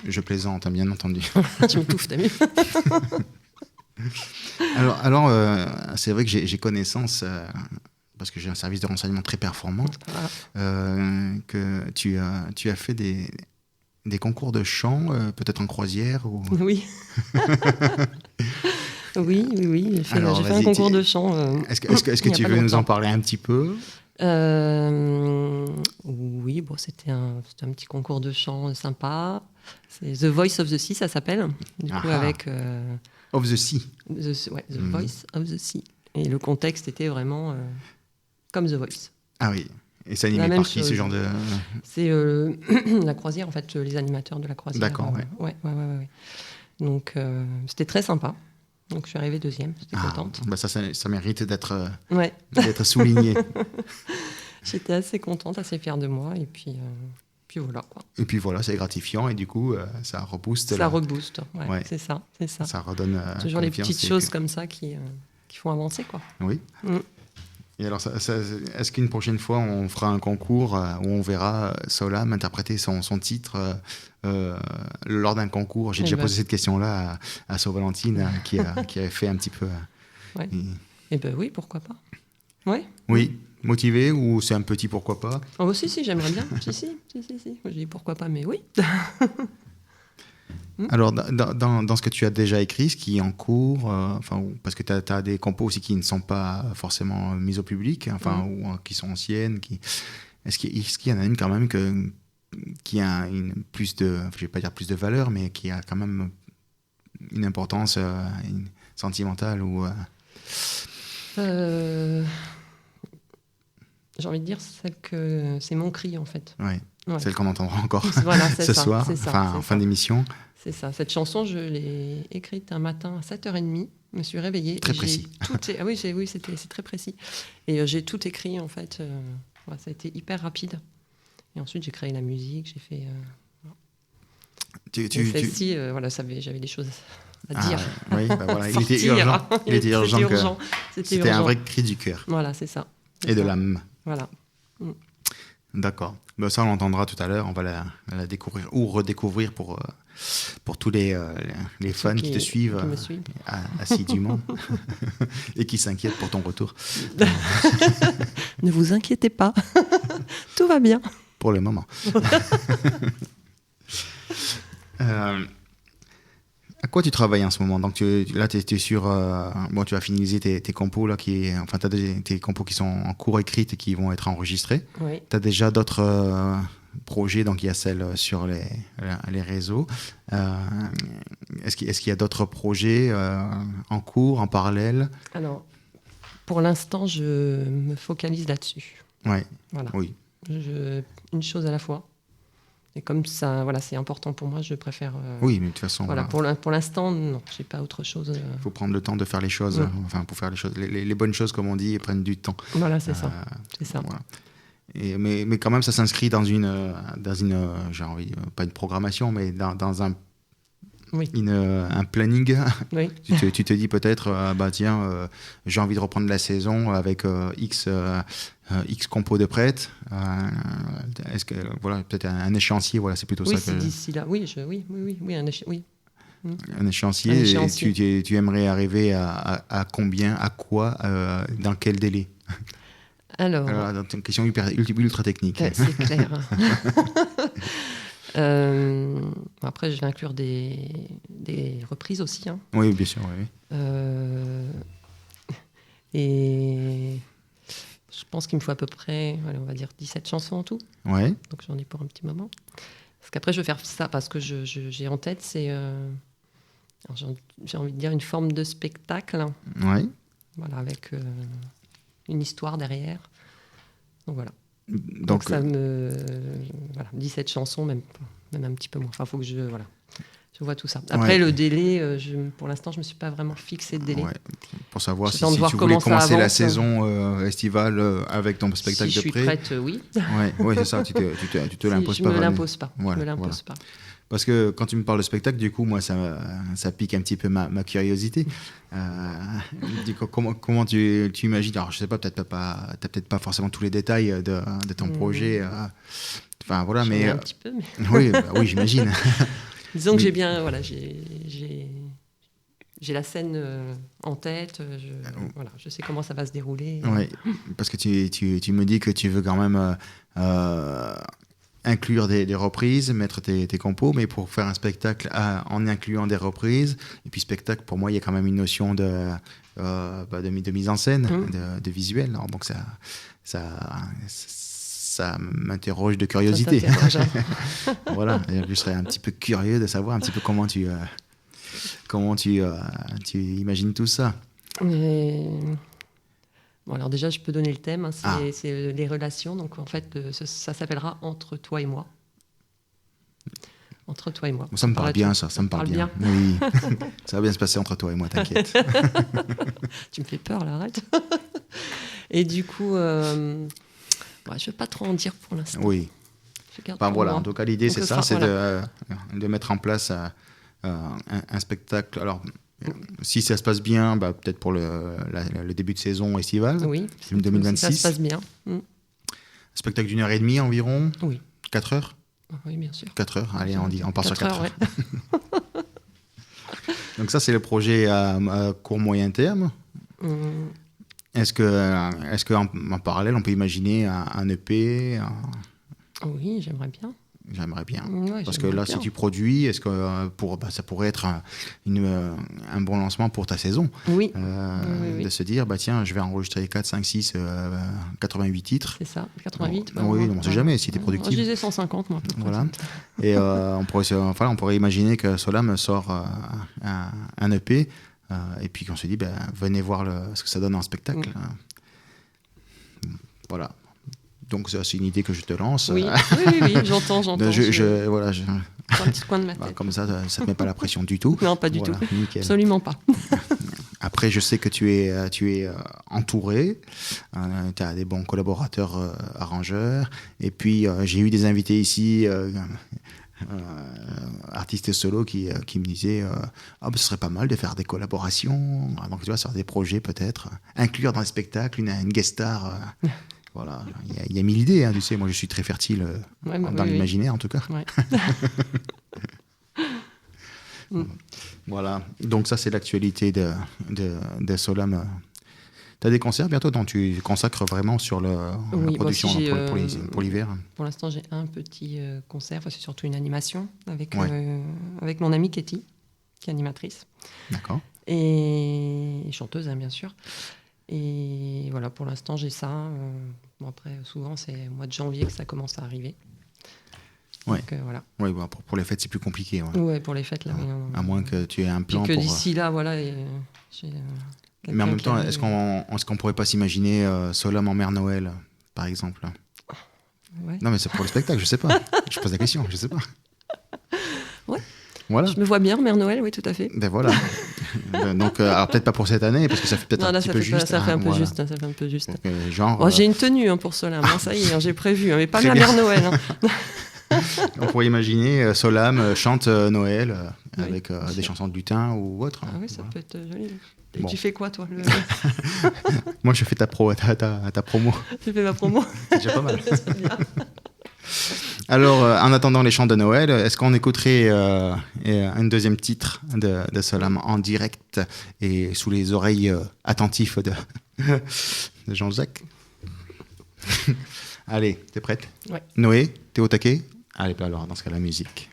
[SPEAKER 1] Je plaisante, hein, bien entendu.
[SPEAKER 2] Tu me touffes, t'as vu?
[SPEAKER 1] Alors c'est vrai que j'ai connaissance, parce que j'ai un service de renseignement très performant, que tu as fait des concours de chant, peut-être en croisière ou...
[SPEAKER 2] Oui. oui. J'ai fait un concours de chant.
[SPEAKER 1] Est-ce que tu veux nous en parler un petit peu?
[SPEAKER 2] Oui, c'était un petit concours de chant sympa. C'est The Voice of the Sea, ça s'appelle. Du coup, avec...
[SPEAKER 1] Of the Sea.
[SPEAKER 2] The Voice of the Sea. Et le contexte était vraiment comme The Voice.
[SPEAKER 1] Ah oui. Et c'est animé par qui, ce genre de...
[SPEAKER 2] C'est la croisière, en fait, les animateurs de la croisière.
[SPEAKER 1] D'accord,
[SPEAKER 2] ouais. Donc, c'était très sympa. Donc, je suis arrivée deuxième, j'étais contente.
[SPEAKER 1] Bah ça mérite d'être souligné.
[SPEAKER 2] J'étais assez contente, assez fière de moi, et puis voilà, quoi.
[SPEAKER 1] Et puis voilà, c'est gratifiant, et du coup, ça rebooste.
[SPEAKER 2] Ça rebooste, ouais. C'est ça.
[SPEAKER 1] Ça redonne
[SPEAKER 2] toujours les petites choses comme ça qui font avancer, quoi.
[SPEAKER 1] Oui. Et alors, est-ce qu'une prochaine fois, on fera un concours où on verra Solam interpréter son titre lors d'un concours? J'ai déjà posé cette question-là à Saut-Valentine, qui avait fait un petit peu...
[SPEAKER 2] Eh ben oui, pourquoi pas. Ouais.
[SPEAKER 1] Oui, motivé ou c'est un petit pourquoi pas?
[SPEAKER 2] Oh, si, j'aimerais bien. si. Moi, je dis pourquoi pas, mais oui.
[SPEAKER 1] Alors, dans ce que tu as déjà écrit, ce qui est en cours, parce que tu as des compos aussi qui ne sont pas forcément mis au public, ou qui sont anciennes, est-ce qu'il y en a une quand même qui a plus de, je vais pas dire plus de valeur, mais qui a quand même une importance sentimentale ou
[SPEAKER 2] J'ai envie de dire celle que c'est mon cri en fait.
[SPEAKER 1] ouais,
[SPEAKER 2] Ouais.
[SPEAKER 1] celle qu'on entendra encore
[SPEAKER 2] Voilà,
[SPEAKER 1] ce soir, en fin d'émission.
[SPEAKER 2] C'est ça. Cette chanson, je l'ai écrite un matin à 7h30. Je me suis réveillée.
[SPEAKER 1] Très précis.
[SPEAKER 2] Ah oui, c'est très précis. Et j'ai tout écrit en fait. Ça a été hyper rapide. Et ensuite, j'ai créé la musique. J'ai fait. Celle-ci, voilà, j'avais des choses à dire.
[SPEAKER 1] Oui, bah voilà, il était
[SPEAKER 2] Sortir.
[SPEAKER 1] urgent. Il était urgent. C'était un
[SPEAKER 2] urgent.
[SPEAKER 1] vrai cri du cœur.
[SPEAKER 2] Voilà, c'est ça.
[SPEAKER 1] Et de l'âme.
[SPEAKER 2] Voilà.
[SPEAKER 1] D'accord. Ben, ça, on l'entendra tout à l'heure. On va la découvrir ou redécouvrir pour tous les fans qui te suivent
[SPEAKER 2] qui me suivent.
[SPEAKER 1] Assidûment et qui s'inquiètent pour ton retour.
[SPEAKER 2] Ne vous inquiétez pas. Tout va bien.
[SPEAKER 1] Pour le moment. À quoi tu travailles en ce moment? Donc là, tu es sur... bon, tu vas finaliser tes compos, là, enfin, tu as tes compos qui sont en cours écrite et qui vont être enregistrés.
[SPEAKER 2] Oui.
[SPEAKER 1] Tu as déjà d'autres projets, donc il y a celle sur les réseaux. Est-ce qu'il y a d'autres projets en cours, en parallèle?
[SPEAKER 2] Alors, pour l'instant, je me focalise là-dessus.
[SPEAKER 1] Ouais.
[SPEAKER 2] Voilà.
[SPEAKER 1] Oui.
[SPEAKER 2] Une chose à la fois. Et comme ça, voilà, c'est important pour moi, je préfère.
[SPEAKER 1] Oui, mais de toute façon.
[SPEAKER 2] Voilà, pour l'instant, non, j'ai pas autre chose.
[SPEAKER 1] Il faut prendre le temps de faire les choses. Enfin, pour faire les choses, les bonnes choses, comme on dit, prennent du temps.
[SPEAKER 2] Voilà, c'est ça. C'est ça.
[SPEAKER 1] Voilà. Mais quand même, ça s'inscrit dans une j'ai envie, pas une programmation, mais dans un planning.
[SPEAKER 2] Oui.
[SPEAKER 1] tu te dis peut-être, tiens, j'ai envie de reprendre la saison avec X compos de prête. Est-ce que voilà, peut-être un échéancier, voilà, c'est plutôt ça que
[SPEAKER 2] d'ici là. Oui,
[SPEAKER 1] un échéancier. Et tu aimerais arriver à combien, à quoi, dans quel délai? Alors, c'est une question ultra technique.
[SPEAKER 2] C'est clair. Après, je vais inclure des reprises aussi. Hein.
[SPEAKER 1] Oui, bien sûr. Oui.
[SPEAKER 2] Et je pense qu'il me faut à peu près, on va dire 17 chansons en tout.
[SPEAKER 1] Ouais.
[SPEAKER 2] Donc j'en ai pour un petit moment. Parce qu'après, je vais faire ça parce que j'ai en tête, c'est, j'ai envie de dire, une forme de spectacle.
[SPEAKER 1] Ouais.
[SPEAKER 2] Voilà, avec une histoire derrière. Donc voilà. Donc ça voilà, 17 chansons, même un petit peu moins. Enfin, il faut que je vois tout ça. Après, le délai, pour l'instant, je ne me suis pas vraiment fixé de délai.
[SPEAKER 1] Ouais. Pour savoir si tu voulais commencer la saison estivale avec ton spectacle de près.
[SPEAKER 2] Si je suis prête, oui.
[SPEAKER 1] Ouais, c'est ça, tu te l'imposes pas.
[SPEAKER 2] Je ne me l'impose pas.
[SPEAKER 1] Voilà,
[SPEAKER 2] je me l'impose pas.
[SPEAKER 1] Parce que quand tu me parles de spectacle, du coup, moi, ça pique un petit peu ma curiosité. Comment tu imagines? Alors, je sais pas, t'as peut-être pas forcément tous les détails de ton projet. Enfin, voilà, mais
[SPEAKER 2] un petit peu, mais...
[SPEAKER 1] oui, j'imagine.
[SPEAKER 2] Disons que j'ai bien, voilà, j'ai la scène en tête. Voilà, je sais comment ça va se dérouler.
[SPEAKER 1] Oui, parce que tu me dis que tu veux quand même inclure des reprises, mettre tes compos, mais pour faire un spectacle en incluant des reprises, et puis spectacle, pour moi, il y a quand même une notion de mise en scène, de visuel. Alors, donc ça m'interroge de curiosité. Voilà, je serais un petit peu curieux de savoir un petit peu comment tu imagines tout ça.
[SPEAKER 2] Bon, alors déjà, je peux donner le thème, hein, c'est les relations. Donc, en fait, ça s'appellera « Entre toi et moi ». Entre toi et moi.
[SPEAKER 1] Ça me parle bien, ça me parle bien. Oui, ça va bien se passer entre toi et moi, t'inquiète.
[SPEAKER 2] Tu me fais peur, là, arrête. Et du coup, je ne vais pas trop en dire pour l'instant.
[SPEAKER 1] Oui. Voilà, en tout cas, l'idée, c'est ça, c'est de mettre en place un spectacle. Alors, si ça se passe bien, peut-être pour le début de saison estivale,
[SPEAKER 2] oui,
[SPEAKER 1] 2026.
[SPEAKER 2] Si ça se passe bien.
[SPEAKER 1] Spectacle d'1h30 environ.
[SPEAKER 2] Oui.
[SPEAKER 1] 4 heures.
[SPEAKER 2] Oui, bien sûr.
[SPEAKER 1] 4 heures, allez, on part sur 4 heures.
[SPEAKER 2] Ouais.
[SPEAKER 1] Donc ça, c'est le projet à court moyen terme. Est-ce qu'en parallèle, on peut imaginer un EP
[SPEAKER 2] Oui, j'aimerais bien.
[SPEAKER 1] J'aimerais bien.
[SPEAKER 2] Ouais,
[SPEAKER 1] Parce que
[SPEAKER 2] j'aimerais
[SPEAKER 1] là,
[SPEAKER 2] bien.
[SPEAKER 1] si tu produis, est-ce que ça pourrait être un bon lancement pour ta saison
[SPEAKER 2] Oui,
[SPEAKER 1] de se dire, tiens, je vais enregistrer 4, 5, 6, 88 titres.
[SPEAKER 2] c'est ça. 88.
[SPEAKER 1] Oui, on ne sait jamais si tu es
[SPEAKER 2] Je
[SPEAKER 1] productif.
[SPEAKER 2] disais 150, moi, à peu près.
[SPEAKER 1] Voilà. Et on pourrait imaginer que Solam sort un EP et puis qu'on se dit, venez voir ce que ça donne en spectacle. Voilà. Donc, c'est une idée que je te lance.
[SPEAKER 2] Oui, j'entends.
[SPEAKER 1] Voilà,
[SPEAKER 2] Dans un petit coin de ma tête.
[SPEAKER 1] comme ça ne te met pas la pression du tout.
[SPEAKER 2] Non, pas du tout.
[SPEAKER 1] Nickel.
[SPEAKER 2] Absolument pas.
[SPEAKER 1] Après, je sais que tu es entouré. Tu as des bons collaborateurs arrangeurs. Et puis, j'ai eu des invités ici, artistes solo, qui me disaient ce serait pas mal de faire des collaborations. Donc, tu vois, sur des projets peut-être. Inclure dans le spectacle une guest star. Voilà, il y a 1000 idées, tu sais. Moi, je suis très fertile dans l'imaginaire, en tout cas.
[SPEAKER 2] Ouais.
[SPEAKER 1] Voilà, donc ça, c'est l'actualité de Solam. Tu as des concerts bientôt dont tu consacres vraiment sur la production pour l'hiver?
[SPEAKER 2] Pour l'instant, j'ai un petit concert. C'est surtout une animation avec mon amie Katie, qui est animatrice.
[SPEAKER 1] D'accord.
[SPEAKER 2] Et chanteuse, bien sûr. Et voilà, pour l'instant, j'ai ça. Après, souvent, c'est au mois de janvier que ça commence à arriver.
[SPEAKER 1] Ouais.
[SPEAKER 2] Donc, voilà.
[SPEAKER 1] Ouais, pour les fêtes, c'est plus compliqué.
[SPEAKER 2] Ouais, pour les fêtes, là.
[SPEAKER 1] À moins que tu aies un plan.
[SPEAKER 2] Puis que d'ici là, voilà.
[SPEAKER 1] Mais en même temps, est-ce qu'on pourrait pas s'imaginer Solam en Mère Noël, par exemple?
[SPEAKER 2] Ouais.
[SPEAKER 1] Non, mais c'est pour le spectacle, je sais pas. Je pose la question, je sais pas.
[SPEAKER 2] Ouais.
[SPEAKER 1] Voilà.
[SPEAKER 2] Je me vois bien, Mère Noël, oui, tout à fait.
[SPEAKER 1] Ben voilà. Donc, alors peut-être pas pour cette année, parce que ça fait peut-être un petit peu juste.
[SPEAKER 2] Ça fait un peu juste. Ça fait un peu juste.
[SPEAKER 1] Donc,
[SPEAKER 2] j'ai une tenue pour Solam, ça y est, j'ai prévu, mais pas la Mère Noël.
[SPEAKER 1] On pourrait imaginer Solam chante Noël avec des chansons de lutin ou autre.
[SPEAKER 2] Ah oui, ça peut être joli. Et tu fais quoi, toi
[SPEAKER 1] Moi, je fais ta promo.
[SPEAKER 2] Tu fais ma promo.
[SPEAKER 1] C'est déjà pas mal. Alors, en attendant les chants de Noël, est-ce qu'on écouterait un deuxième titre de Solam en direct et sous les oreilles attentives de Jean-Jacques? Allez, t'es prête?
[SPEAKER 2] Ouais.
[SPEAKER 1] Noé, t'es au taquet? Allez, alors, dans ce cas, la musique.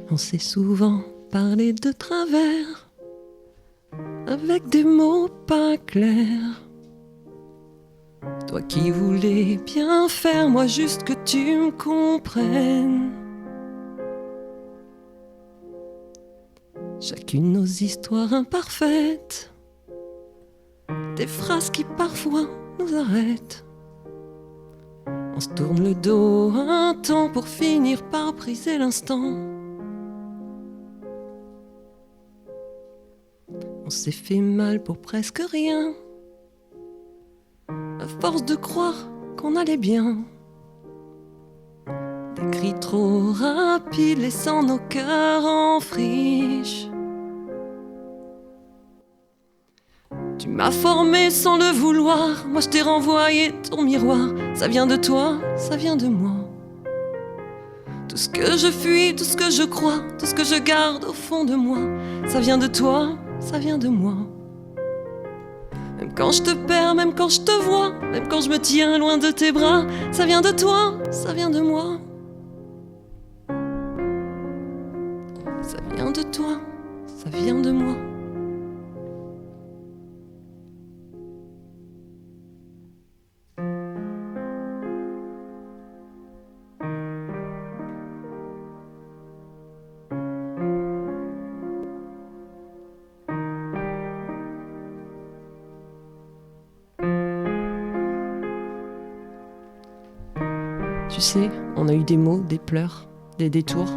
[SPEAKER 2] On s'est souvent parlé de travers, avec des mots pas clairs. Toi qui voulais bien faire, moi juste que tu me comprennes. Chacune nos histoires imparfaites, des phrases qui parfois nous arrêtent. On se tourne le dos un temps pour finir par briser l'instant. On s'est fait mal pour presque rien, à force de croire qu'on allait bien. Des cris trop rapides laissant nos cœurs en friche. Tu m'as formé sans le vouloir, moi je t'ai renvoyé ton miroir. Ça vient de toi, ça vient de moi. Tout ce que je fuis, tout ce que je crois, tout ce que je garde au fond de moi, ça vient de toi, ça vient de moi. Même quand je te perds, même quand je te vois, même quand je me tiens loin de tes bras, ça vient de toi, ça vient de moi. Ça vient de toi, ça vient de moi. Tu sais, on a eu des mots, des pleurs, des détours.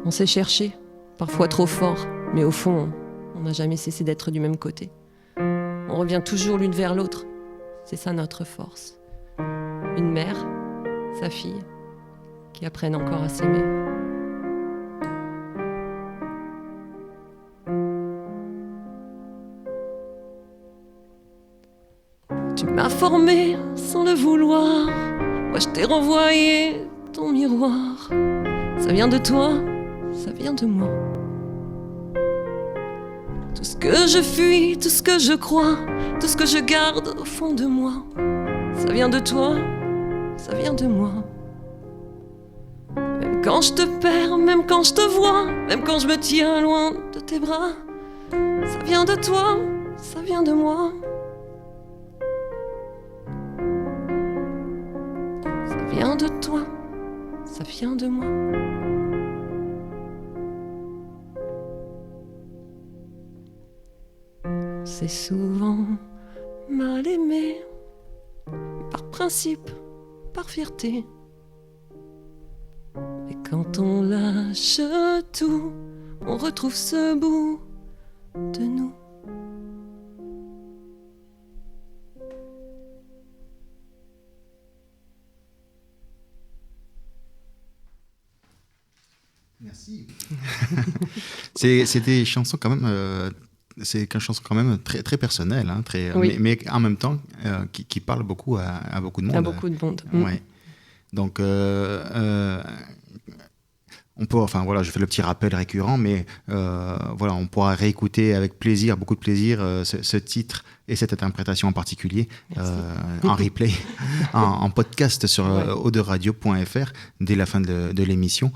[SPEAKER 2] On s'est cherché, parfois trop fort, mais au fond, on n'a jamais cessé d'être du même côté. On revient toujours l'une vers l'autre, c'est ça notre force. Une mère, sa fille, qui apprennent encore à s'aimer. Tu m'as formé sans le vouloir. Moi je t'ai renvoyé ton miroir. ça vient de toi, ça vient de moi. Tout ce que je fuis, tout ce que je crois, tout ce que je garde au fond de moi, ça vient de toi, ça vient de moi. Même quand je te perds, même quand je te vois, même quand je me tiens loin de tes bras, ça vient de toi, ça vient de moi. Ça vient de toi, ça vient de moi. C'est souvent mal aimé, par principe, par fierté. Et quand on lâche tout, on retrouve ce bout de nous.
[SPEAKER 1] Merci. C'est des chansons quand même. C'est une chanson quand même très, très personnelle, hein,
[SPEAKER 2] Oui.
[SPEAKER 1] mais en même temps qui parle beaucoup à beaucoup de monde.
[SPEAKER 2] À beaucoup de monde.
[SPEAKER 1] Ouais. Donc, on peut, enfin voilà, je fais le petit rappel récurrent, mais voilà, on pourra réécouter avec plaisir, beaucoup de plaisir, ce titre et cette interprétation en particulier en replay, en podcast sur oderadio.fr dès la fin de l'émission.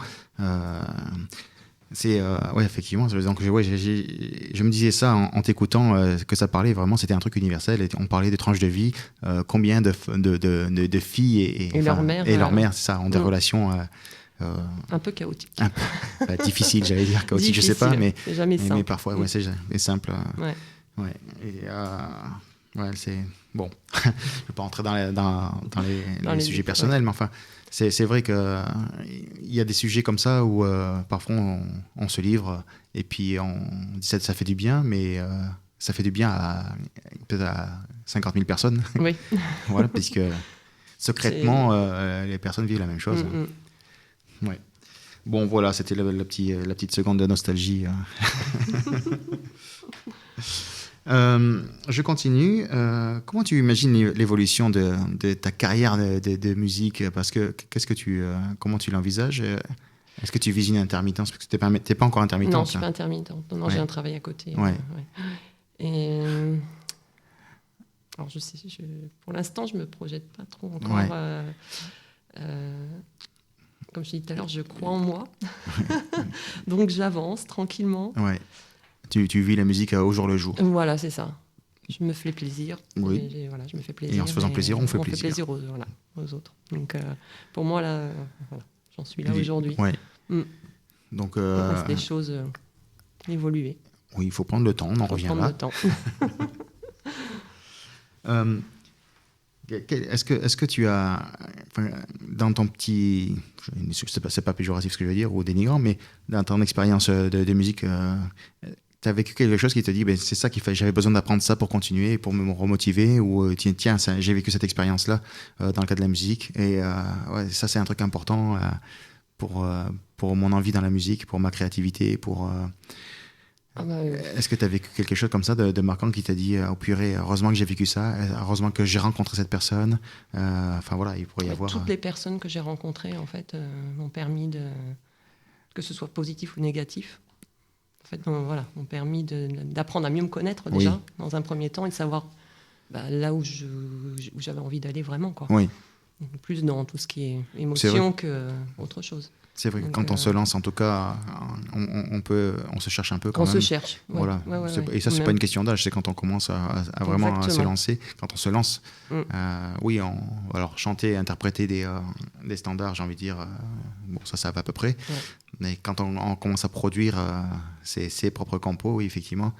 [SPEAKER 1] C'est ouais, effectivement, donc je me disais ça en t'écoutant, que ça parlait vraiment, c'était un truc universel, et on parlait des tranches de vie, combien de filles et
[SPEAKER 2] leur mère,
[SPEAKER 1] c'est ça, ont des relations
[SPEAKER 2] un peu chaotique.
[SPEAKER 1] Difficile, j'allais dire chaotique,
[SPEAKER 2] difficile,
[SPEAKER 1] je sais pas, mais
[SPEAKER 2] jamais simple.
[SPEAKER 1] Mais parfois ouais, c'est simple.
[SPEAKER 2] Ouais.
[SPEAKER 1] Et ouais, c'est bon. Je vais pas entrer dans les sujets personnels, mais enfin, c'est vrai que il y a des sujets comme ça où parfois on se livre et puis on dit ça fait du bien, mais ça fait du bien peut-être à 50 000 personnes.
[SPEAKER 2] Oui.
[SPEAKER 1] Voilà, puisque secrètement les personnes vivent la même chose. Ouais. Bon, voilà, c'était la petite seconde de nostalgie. Je continue. Comment tu imagines l'évolution de ta carrière de musique? Parce que comment tu l'envisages? Est-ce que tu vises une intermittence? Parce que t'es pas encore intermittente.
[SPEAKER 2] Non, je suis pas intermittente. Non,
[SPEAKER 1] ouais.
[SPEAKER 2] J'ai un travail à côté.
[SPEAKER 1] Ouais.
[SPEAKER 2] Et alors pour l'instant, je me projette pas trop encore.
[SPEAKER 1] Ouais.
[SPEAKER 2] Comme je disais tout à l'heure, je crois en moi. Donc j'avance tranquillement.
[SPEAKER 1] Ouais. Tu vis la musique au jour le jour.
[SPEAKER 2] Voilà, c'est ça. Je me fais plaisir.
[SPEAKER 1] Oui.
[SPEAKER 2] Je me fais plaisir.
[SPEAKER 1] Et en se faisant plaisir, on fait plaisir.
[SPEAKER 2] On fait plaisir aux autres. Donc pour moi, là, j'en suis là aujourd'hui.
[SPEAKER 1] Ouais. Donc,
[SPEAKER 2] c'est des choses évoluer.
[SPEAKER 1] Oui, il faut prendre le temps, on en reviendra. Est-ce que tu as, dans ton petit, c'est pas péjoratif ce que je veux dire ou dénigrant, mais dans ton expérience de musique, tu as vécu quelque chose qui te dit, c'est ça j'avais besoin d'apprendre ça pour continuer, pour me remotiver, ou tiens, j'ai vécu cette expérience-là dans le cas de la musique, et ouais, ça c'est un truc important pour mon envie dans la musique, pour ma créativité, pour... Est-ce que tu as vécu quelque chose comme ça de marquant qui t'a dit oh purée, heureusement que j'ai vécu ça, heureusement que j'ai rencontré cette personne, enfin voilà, il pourrait y avoir...
[SPEAKER 2] Toutes les personnes que j'ai rencontrées en fait m'ont permis que ce soit positif ou négatif, en fait m'ont permis d'apprendre à mieux me connaître déjà, dans un premier temps, et de savoir là où j'avais envie d'aller vraiment, quoi.
[SPEAKER 1] Oui.
[SPEAKER 2] Plus dans tout ce qui est émotion qu'autre chose.
[SPEAKER 1] C'est vrai que quand on se lance, en tout cas, on se cherche un peu quand même.
[SPEAKER 2] On se cherche. Ouais.
[SPEAKER 1] Voilà. Et ça, c'est pas une question d'âge, c'est quand on commence à vraiment se lancer. Quand on se lance, alors chanter, interpréter des standards, j'ai envie de dire, ça va à peu près. Ouais. Mais quand on commence à produire ses propres compos, oui, effectivement.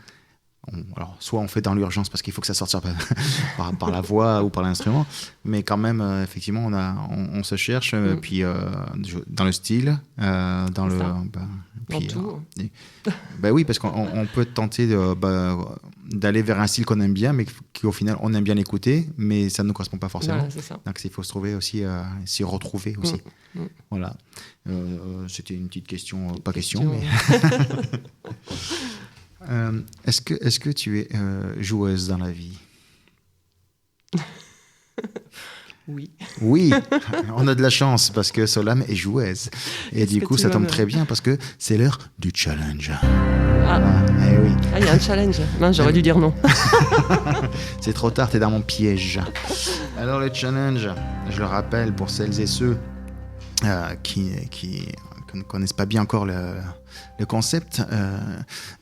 [SPEAKER 1] Alors, soit on fait dans l'urgence parce qu'il faut que ça sorte par la voix ou par l'instrument, mais quand même, effectivement, on se cherche, puis dans le style, dans
[SPEAKER 2] tout.
[SPEAKER 1] Oui, parce qu'on peut tenter d'aller vers un style qu'on aime bien, mais qu'au final, on aime bien l'écouter, mais ça ne nous correspond pas forcément.
[SPEAKER 2] Voilà, c'est ça.
[SPEAKER 1] Donc, il faut se trouver aussi, s'y retrouver aussi. Voilà. C'était une petite question, mais... Est-ce que tu es joueuse dans la vie?
[SPEAKER 2] Oui.
[SPEAKER 1] Oui, on a de la chance parce que Solam est joueuse. Et
[SPEAKER 2] Qu'est-ce
[SPEAKER 1] du
[SPEAKER 2] que
[SPEAKER 1] coup,
[SPEAKER 2] tu
[SPEAKER 1] ça
[SPEAKER 2] vas
[SPEAKER 1] tombe
[SPEAKER 2] me-
[SPEAKER 1] très bien parce que c'est l'heure du challenge.
[SPEAKER 2] Ah,
[SPEAKER 1] Eh oui,
[SPEAKER 2] il y a un challenge. Mince, j'aurais dû dire non.
[SPEAKER 1] c'est trop tard, t'es dans mon piège. Alors le challenge, je le rappelle pour celles et ceux qui ne connaissent pas bien encore le concept,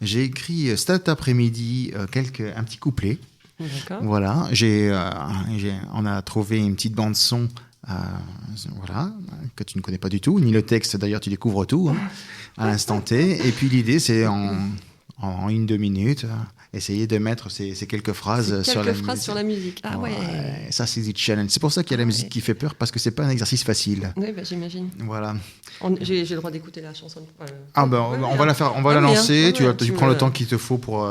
[SPEAKER 1] j'ai écrit cet après-midi un petit couplet.
[SPEAKER 2] D'accord.
[SPEAKER 1] Voilà, on a trouvé une petite bande son, voilà, que tu ne connais pas du tout, ni le texte d'ailleurs, tu découvres tout hein, à l'instant T. Et puis l'idée, c'est en 1-2 minutes, essayer de mettre ces quelques phrases sur la musique.
[SPEAKER 2] Sur la musique. Ah ouais.
[SPEAKER 1] Ça, c'est du challenge. C'est pour ça qu'il y a la musique qui fait peur, parce que c'est pas un exercice facile.
[SPEAKER 2] Oui, bah, j'imagine.
[SPEAKER 1] Voilà.
[SPEAKER 2] J'ai le droit d'écouter la chanson.
[SPEAKER 1] Ah ben,
[SPEAKER 2] Ouais,
[SPEAKER 1] on va la faire, on va la
[SPEAKER 2] bien.
[SPEAKER 1] lancer.
[SPEAKER 2] Ouais,
[SPEAKER 1] Tu prends le temps qu'il te faut pour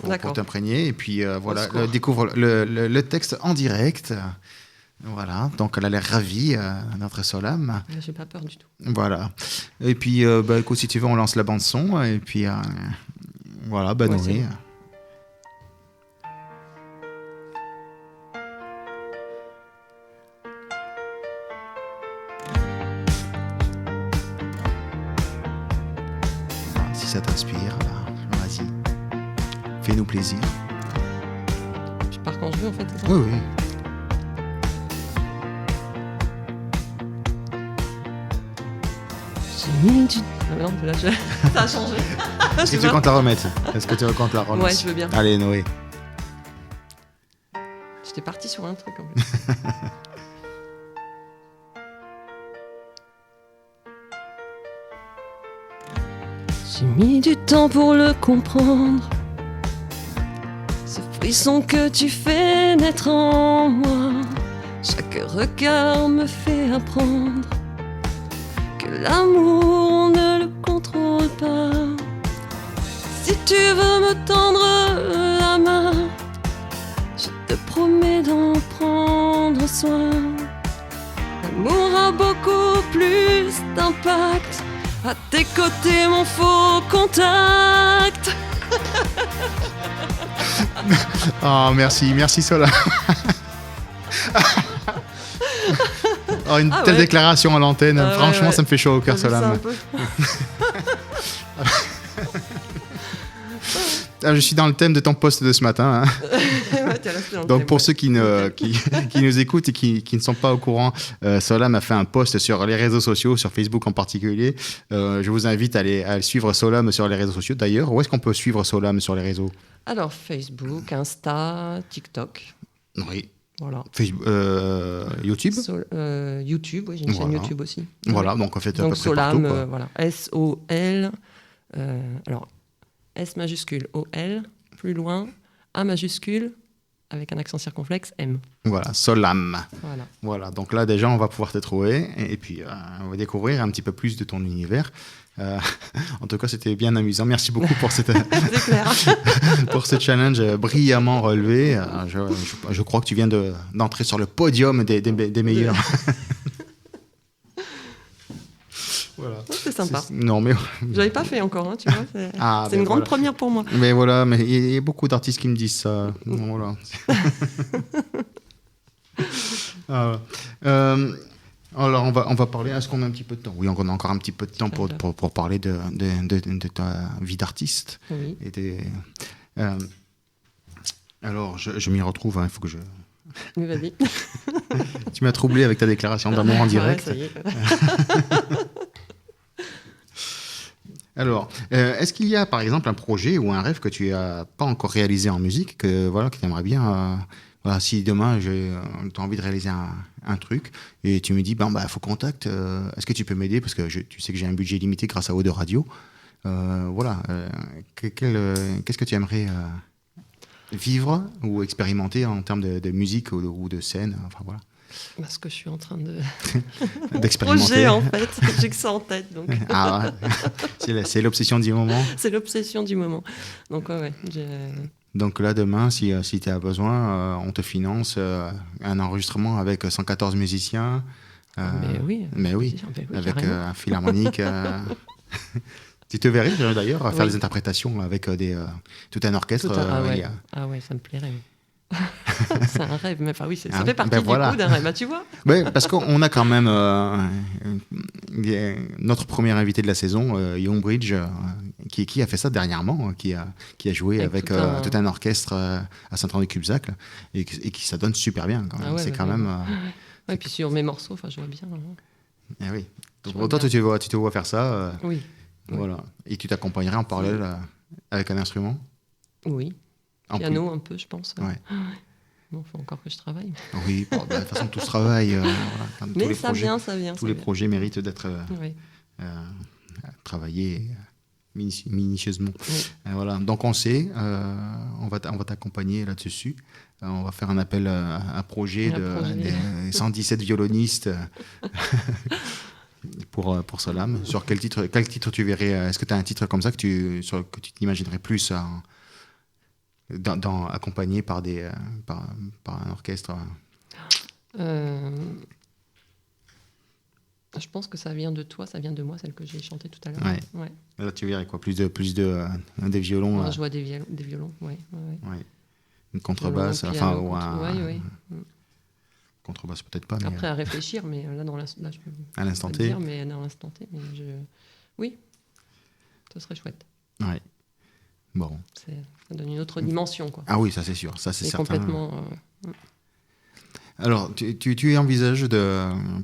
[SPEAKER 2] D'accord.
[SPEAKER 1] t'imprégner, et puis voilà,
[SPEAKER 2] secours.
[SPEAKER 1] découvre le texte en direct. Voilà, donc elle a l'air ravie, notre Solam.
[SPEAKER 2] J'ai pas peur du tout.
[SPEAKER 1] Voilà. Et puis, écoute, si tu veux, on lance la bande son, et puis voilà,
[SPEAKER 2] Ouais,
[SPEAKER 1] Noé.
[SPEAKER 2] c'est bon.
[SPEAKER 1] Si ça t'inspire, bah, vas-y, fais-nous plaisir.
[SPEAKER 2] Je pars quand je veux en fait. C'est ça
[SPEAKER 1] Oui, oui.
[SPEAKER 2] J'ai mis du... Ah non, là, ça a changé.
[SPEAKER 1] Est-ce que tu veux qu'on te la remette? Est-ce que tu veux qu'on te la relance?
[SPEAKER 2] Ouais, je veux bien.
[SPEAKER 1] Allez, Noé.
[SPEAKER 2] J'étais partie sur un truc en plus. J'ai mis du temps pour le comprendre. Ce frisson que tu fais naître en moi. Chaque regard me fait apprendre que l'amour, on ne le contrôle pas. Si tu veux me tendre la main, je te promets d'en prendre soin. L'amour a beaucoup plus d'impact. À tes côtés, mon faux contact.
[SPEAKER 1] Oh, merci Sola. Oh, une
[SPEAKER 2] Ah
[SPEAKER 1] telle
[SPEAKER 2] ouais.
[SPEAKER 1] déclaration à l'antenne,
[SPEAKER 2] Ah ouais,
[SPEAKER 1] franchement,
[SPEAKER 2] ouais.
[SPEAKER 1] ça me fait chaud au cœur,
[SPEAKER 2] T'as vu ça
[SPEAKER 1] Solam.
[SPEAKER 2] un peu
[SPEAKER 1] Ah, je suis dans le thème de ton post de ce matin. Hein.
[SPEAKER 2] Ouais, t'es resté dans le
[SPEAKER 1] Donc,
[SPEAKER 2] thème,
[SPEAKER 1] pour
[SPEAKER 2] ouais.
[SPEAKER 1] ceux qui nous écoutent et qui ne sont pas au courant, Solam a fait un post sur les réseaux sociaux, sur Facebook en particulier. Je vous invite à aller suivre Solam sur les réseaux sociaux. D'ailleurs, où est-ce qu'on peut suivre Solam sur les réseaux?
[SPEAKER 2] Alors, Facebook, Insta, TikTok.
[SPEAKER 1] Oui.
[SPEAKER 2] Voilà.
[SPEAKER 1] Facebook, YouTube.
[SPEAKER 2] YouTube, oui, j'ai une chaîne
[SPEAKER 1] Voilà.
[SPEAKER 2] YouTube aussi.
[SPEAKER 1] Voilà, donc en fait, à
[SPEAKER 2] Donc
[SPEAKER 1] peu près
[SPEAKER 2] Solam,
[SPEAKER 1] partout. Quoi.
[SPEAKER 2] voilà. S-O-L. Alors, S majuscule, O-L, plus loin, A majuscule, avec un accent circonflexe, M.
[SPEAKER 1] Voilà, Solam.
[SPEAKER 2] Voilà.
[SPEAKER 1] Voilà, donc là déjà on va pouvoir te trouver et puis on va découvrir un petit peu plus de ton univers. En tout cas, c'était bien amusant. Merci beaucoup pour,
[SPEAKER 2] C'est clair.
[SPEAKER 1] pour ce challenge brillamment relevé. Je crois que tu viens d'entrer sur le podium des meilleurs. Voilà.
[SPEAKER 2] C'est sympa.
[SPEAKER 1] Non, mais...
[SPEAKER 2] Je l'avais pas fait encore, hein, tu vois. C'est
[SPEAKER 1] Ah,
[SPEAKER 2] c'est
[SPEAKER 1] ben
[SPEAKER 2] une grande
[SPEAKER 1] voilà.
[SPEAKER 2] première pour moi.
[SPEAKER 1] Mais voilà, mais il y a beaucoup d'artistes qui me disent ça. Voilà. Ah, alors, on va parler. Est-ce qu'on a un petit peu de temps? Oui, on a encore un petit peu de temps pour parler de ta vie d'artiste.
[SPEAKER 2] Oui.
[SPEAKER 1] Alors, je m'y retrouve. Il faut que je.
[SPEAKER 2] Mais vas-y.
[SPEAKER 1] Tu m'as troublé avec ta déclaration d'amour en direct.
[SPEAKER 2] Ouais, ça y est.
[SPEAKER 1] Alors, est-ce qu'il y a par exemple un projet ou un rêve que tu n'as pas encore réalisé en musique, que tu aimerais bien, voilà, si demain tu as envie de réaliser un truc et tu me dis, faut contact, est-ce que tu peux m'aider parce que tu sais que j'ai un budget limité grâce à Eau de Radio. Voilà, qu'est-ce que tu aimerais vivre ou expérimenter en termes de musique ou de scène, enfin voilà.
[SPEAKER 2] Parce que je suis en train de
[SPEAKER 1] D'expérimenter.
[SPEAKER 2] projet en fait, j'ai que ça en tête, donc
[SPEAKER 1] Ah, ouais. C'est l'obsession du moment.
[SPEAKER 2] c'est l'obsession du moment. Donc ouais,
[SPEAKER 1] Donc là, demain, si tu as besoin, on te finance un enregistrement avec 114 musiciens.
[SPEAKER 2] mais oui,
[SPEAKER 1] Mais oui, avec
[SPEAKER 2] carrément.
[SPEAKER 1] un philharmonique. Tu te verrais d'ailleurs à faire
[SPEAKER 2] Oui.
[SPEAKER 1] des interprétations avec tout un orchestre.
[SPEAKER 2] Ah
[SPEAKER 1] il
[SPEAKER 2] ouais.
[SPEAKER 1] y a-
[SPEAKER 2] Ah ouais, ça me plairait. Oui. C'est un rêve, mais enfin oui, ça
[SPEAKER 1] Ah,
[SPEAKER 2] fait partie
[SPEAKER 1] ben
[SPEAKER 2] du
[SPEAKER 1] voilà.
[SPEAKER 2] coup d'un rêve, tu vois.
[SPEAKER 1] Ouais, parce qu'on a quand même notre premier invité de la saison, Youngbridge, qui a fait ça dernièrement, qui a joué avec tout un orchestre à Saint-André-Cubzac, et qui ça donne super bien quand même.
[SPEAKER 2] Ah ouais,
[SPEAKER 1] C'est
[SPEAKER 2] bah,
[SPEAKER 1] quand même.
[SPEAKER 2] Ouais, puis sur mes morceaux, enfin, je vois bien.
[SPEAKER 1] Eh oui.
[SPEAKER 2] Je
[SPEAKER 1] Donc,
[SPEAKER 2] vois
[SPEAKER 1] toi,
[SPEAKER 2] bien.
[SPEAKER 1] tu te vois faire ça.
[SPEAKER 2] Oui.
[SPEAKER 1] Voilà. Et tu t'accompagnerais en parallèle avec un instrument
[SPEAKER 2] Oui.
[SPEAKER 1] en
[SPEAKER 2] Piano un peu, je pense.
[SPEAKER 1] plus. Ouais.
[SPEAKER 2] Bon, faut encore que je travaille.
[SPEAKER 1] Oui, bon, bah, de toute façon, tout ce travail, voilà,
[SPEAKER 2] Mais
[SPEAKER 1] tous les
[SPEAKER 2] ça
[SPEAKER 1] projets,
[SPEAKER 2] vient, ça vient.
[SPEAKER 1] tous les projets méritent d'être
[SPEAKER 2] Oui.
[SPEAKER 1] travaillés minutieusement.
[SPEAKER 2] Oui.
[SPEAKER 1] Voilà. Donc on sait, on va t'accompagner là-dessus. On va faire un appel à projet des 117 violonistes pour Solam. Sur quel titre tu verrais? Est-ce que tu as un titre comme ça que tu t'imaginerais plus accompagné par un orchestre?
[SPEAKER 2] Je pense que ça vient de toi, ça vient de moi, celle que j'ai chantée tout à l'heure.
[SPEAKER 1] Ouais.
[SPEAKER 2] Ouais.
[SPEAKER 1] Là, tu verrais quoi? Plus des violons.
[SPEAKER 2] Ouais, je vois des violons, ouais.
[SPEAKER 1] Ouais. Une contrebasse,
[SPEAKER 2] Violon,
[SPEAKER 1] enfin,
[SPEAKER 2] piano,
[SPEAKER 1] ou contrebasse peut-être pas, mais
[SPEAKER 2] après à réfléchir, mais là je peux
[SPEAKER 1] à l'instant
[SPEAKER 2] pas te
[SPEAKER 1] T.
[SPEAKER 2] dire, mais dans l'instant T, mais oui, ce serait chouette.
[SPEAKER 1] Ouais. Bon.
[SPEAKER 2] Ça donne une autre dimension, quoi.
[SPEAKER 1] Ah oui, ça c'est sûr, ça c'est certain.
[SPEAKER 2] Complètement.
[SPEAKER 1] Alors, tu envisages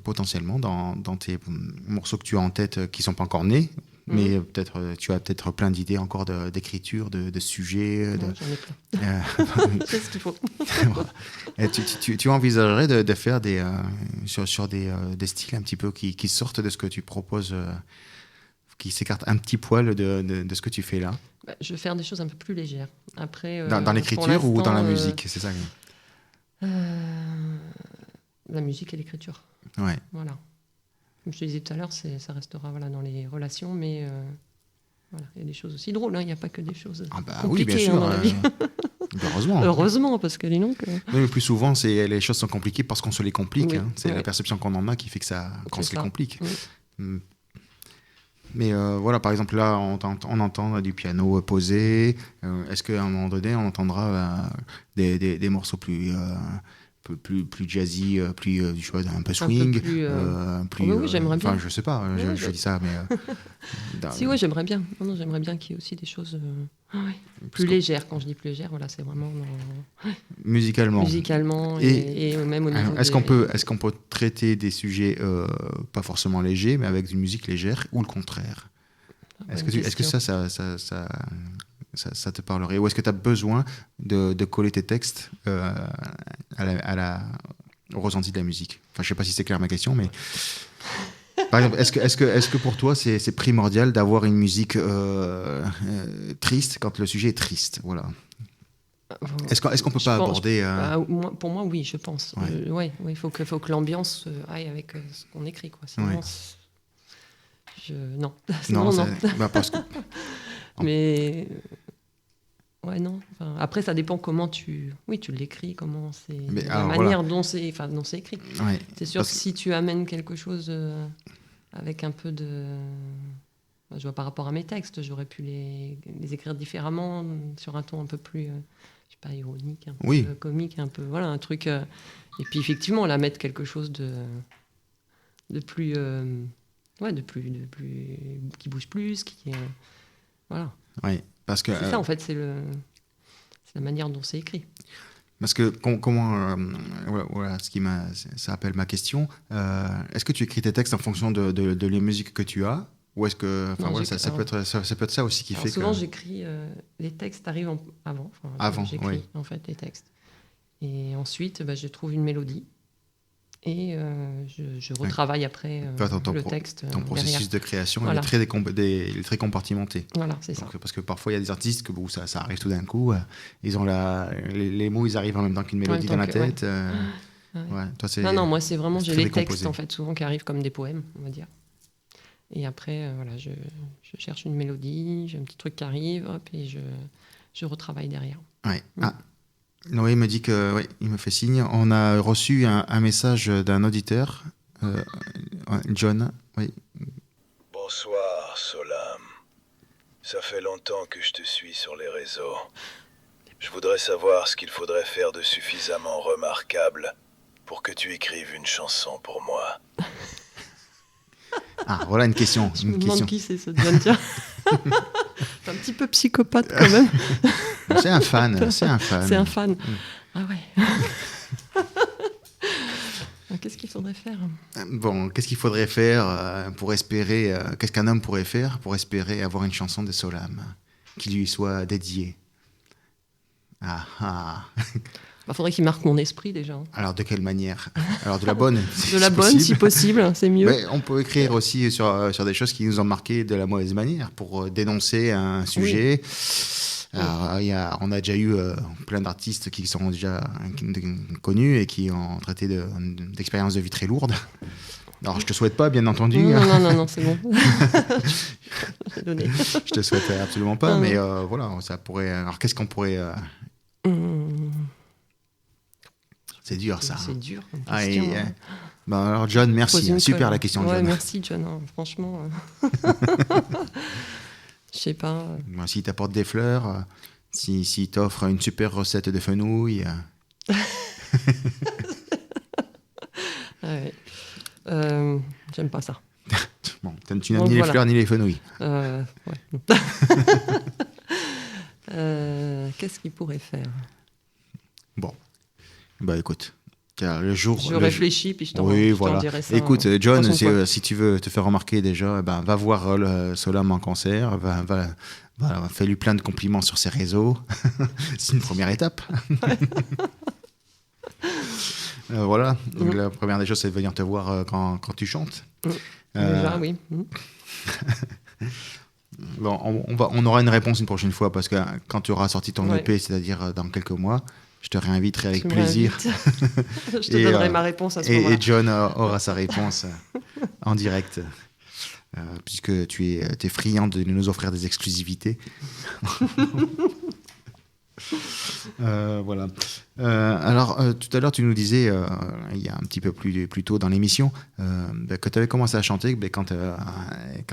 [SPEAKER 1] potentiellement dans tes morceaux que tu as en tête qui sont pas encore nés, mais tu as peut-être plein d'idées encore d'écriture, de sujets.
[SPEAKER 2] Non, j'en ai plein. C'est ce qu'il faut.
[SPEAKER 1] Et tu envisagerais de faire sur des styles un petit peu qui sortent de ce que tu proposes, qui s'écartent un petit poil de ce que tu fais là?
[SPEAKER 2] Je vais faire des choses un peu plus légères. Après,
[SPEAKER 1] dans l'écriture ou dans la musique, c'est ça?
[SPEAKER 2] La musique et l'écriture.
[SPEAKER 1] Ouais.
[SPEAKER 2] Voilà. Comme je te disais tout à l'heure, ça restera dans les relations, mais voilà. Il y a des choses aussi drôles, hein. Il n'y a pas que des choses compliquées,
[SPEAKER 1] oui, bien sûr,
[SPEAKER 2] dans la vie.
[SPEAKER 1] Heureusement.
[SPEAKER 2] Heureusement, parce que dis donc...
[SPEAKER 1] Mais le plus souvent, les choses sont compliquées parce qu'on se les complique.
[SPEAKER 2] Oui,
[SPEAKER 1] hein. C'est la perception qu'on en a qui fait qu'on se les complique.
[SPEAKER 2] Oui.
[SPEAKER 1] Mais voilà, par exemple, là, on entend du piano posé. Est-ce qu'à un moment donné, on entendra des morceaux plus jazzy, je vois, un peu swing,
[SPEAKER 2] oui, j'aimerais bien.
[SPEAKER 1] Enfin, je sais pas, je dis ça, mais
[SPEAKER 2] si, oui, j'aimerais bien. Non, j'aimerais bien qu'il y ait aussi des choses plus légères. Quand je dis plus légères, voilà, c'est vraiment musicalement et même au niveau.
[SPEAKER 1] Alors, est-ce qu'on peut traiter des sujets pas forcément légers, mais avec une musique légère, ou le contraire? Est-ce que ça te parlerait, ou est-ce que tu as besoin de coller tes textes au ressenti de la musique? Enfin, je sais pas si c'est clair ma question, mais par exemple, est-ce que pour toi c'est primordial d'avoir une musique triste quand le sujet est triste? Voilà. Est-ce qu'on peut pas aborder
[SPEAKER 2] pour moi, oui, je pense. Il faut que l'ambiance aille avec ce qu'on écrit, quoi. Sinon, non. Sinon, non.
[SPEAKER 1] Parce que...
[SPEAKER 2] Mais non. Enfin, après, ça dépend comment tu l'écris, comment c'est la manière dont c'est écrit.
[SPEAKER 1] Ouais,
[SPEAKER 2] c'est sûr que si tu amènes quelque chose avec un peu de, je vois par rapport à mes textes, j'aurais pu les écrire différemment sur un ton un peu plus, je sais pas, ironique, un peu comique, un peu un truc. Et puis effectivement, là, mettre quelque chose de plus, de plus qui bouge plus, qui voilà.
[SPEAKER 1] Oui, parce que
[SPEAKER 2] c'est ça en fait, c'est la manière dont c'est écrit.
[SPEAKER 1] Parce que comment voilà, ça appelle ma question. Est-ce que tu écris tes textes en fonction de les musiques que tu as, ou est-ce que ça peut être ça aussi qui fait
[SPEAKER 2] souvent,
[SPEAKER 1] que
[SPEAKER 2] j'écris les textes arrivent avant. J'écris en fait les textes, et ensuite je trouve une mélodie. Et je retravaille après le texte.
[SPEAKER 1] Ton processus de création,
[SPEAKER 2] voilà.
[SPEAKER 1] il est très compartimenté.
[SPEAKER 2] Voilà, c'est ça.
[SPEAKER 1] Parce que parfois, il y a des artistes que ça arrive tout d'un coup. Ils ont les mots, ils arrivent en même temps qu'une mélodie dans la tête. Toi,
[SPEAKER 2] non, moi, c'est vraiment, j'ai les textes, en fait, souvent qui arrivent comme des poèmes, on va dire. Et après, je cherche une mélodie, j'ai un petit truc qui arrive, hop, et je retravaille derrière.
[SPEAKER 1] Ouais. Noé me dit il me fait signe. On a reçu un message d'un auditeur, John. Oui.
[SPEAKER 3] Bonsoir, Solam. Ça fait longtemps que je te suis sur les réseaux. Je voudrais savoir ce qu'il faudrait faire de suffisamment remarquable pour que tu écrives une chanson pour moi.
[SPEAKER 1] Ah, voilà une question.
[SPEAKER 2] Je me demande qui c'est ce John. Tiens. C'est un petit peu psychopathe quand même.
[SPEAKER 1] C'est un fan. C'est un fan.
[SPEAKER 2] C'est un fan. Ah ouais. Qu'est-ce qu'il faudrait faire?
[SPEAKER 1] Bon, qu'est-ce qu'il faudrait faire pour espérer... qu'est-ce qu'un homme pourrait faire pour espérer avoir une chanson de Solam qui lui soit dédiée? Ah, ah.
[SPEAKER 2] Faudrait qu'il marque mon esprit déjà.
[SPEAKER 1] Alors, de quelle manière? Alors, de la bonne.
[SPEAKER 2] De la bonne, si possible, c'est mieux.
[SPEAKER 1] Mais on peut écrire aussi sur des choses qui nous ont marqué de la mauvaise manière pour dénoncer un sujet. Oui. Alors, on a déjà eu plein d'artistes qui sont déjà connus et qui ont traité d'expériences de vie très lourdes. Alors, je te souhaite pas, bien entendu.
[SPEAKER 2] Non, c'est bon. J'ai donné.
[SPEAKER 1] Je te souhaite absolument pas, mais voilà, ça pourrait... Alors, qu'est-ce qu'on pourrait... C'est dur, ça.
[SPEAKER 2] C'est dur comme question.
[SPEAKER 1] Ben alors, John, merci. Super la question,
[SPEAKER 2] ouais,
[SPEAKER 1] John.
[SPEAKER 2] Merci, John. Franchement... Je sais pas.
[SPEAKER 1] Bon, s'il t'apporte des fleurs, s'il t'offre une super recette de fenouil.
[SPEAKER 2] Ouais. J'aime pas ça.
[SPEAKER 1] Bon, tu n'aimes ni les fleurs ni les fenouils.
[SPEAKER 2] Ouais. Qu'est-ce qu'il pourrait faire?
[SPEAKER 1] Bon, bah écoute. Le jour,
[SPEAKER 2] je réfléchis, puis je t'en dirai ça.
[SPEAKER 1] Écoute, John, si tu veux te faire remarquer déjà, va voir Solam en concert, fais-lui plein de compliments sur ses réseaux. C'est une première étape. Voilà, donc, la première des choses, c'est de venir te voir quand tu chantes.
[SPEAKER 2] Déjà, oui.
[SPEAKER 1] Bon, on aura une réponse une prochaine fois, parce que quand tu auras sorti ton EP, c'est-à-dire dans quelques mois, je te réinviterai avec plaisir.
[SPEAKER 2] Je te donnerai ma réponse à ce moment-là.
[SPEAKER 1] Et John aura sa réponse en direct, puisque tu es friand de nous offrir des exclusivités. Voilà. Alors, tout à l'heure, tu nous disais, il y a un petit peu plus tôt dans l'émission, que tu avais commencé à chanter quand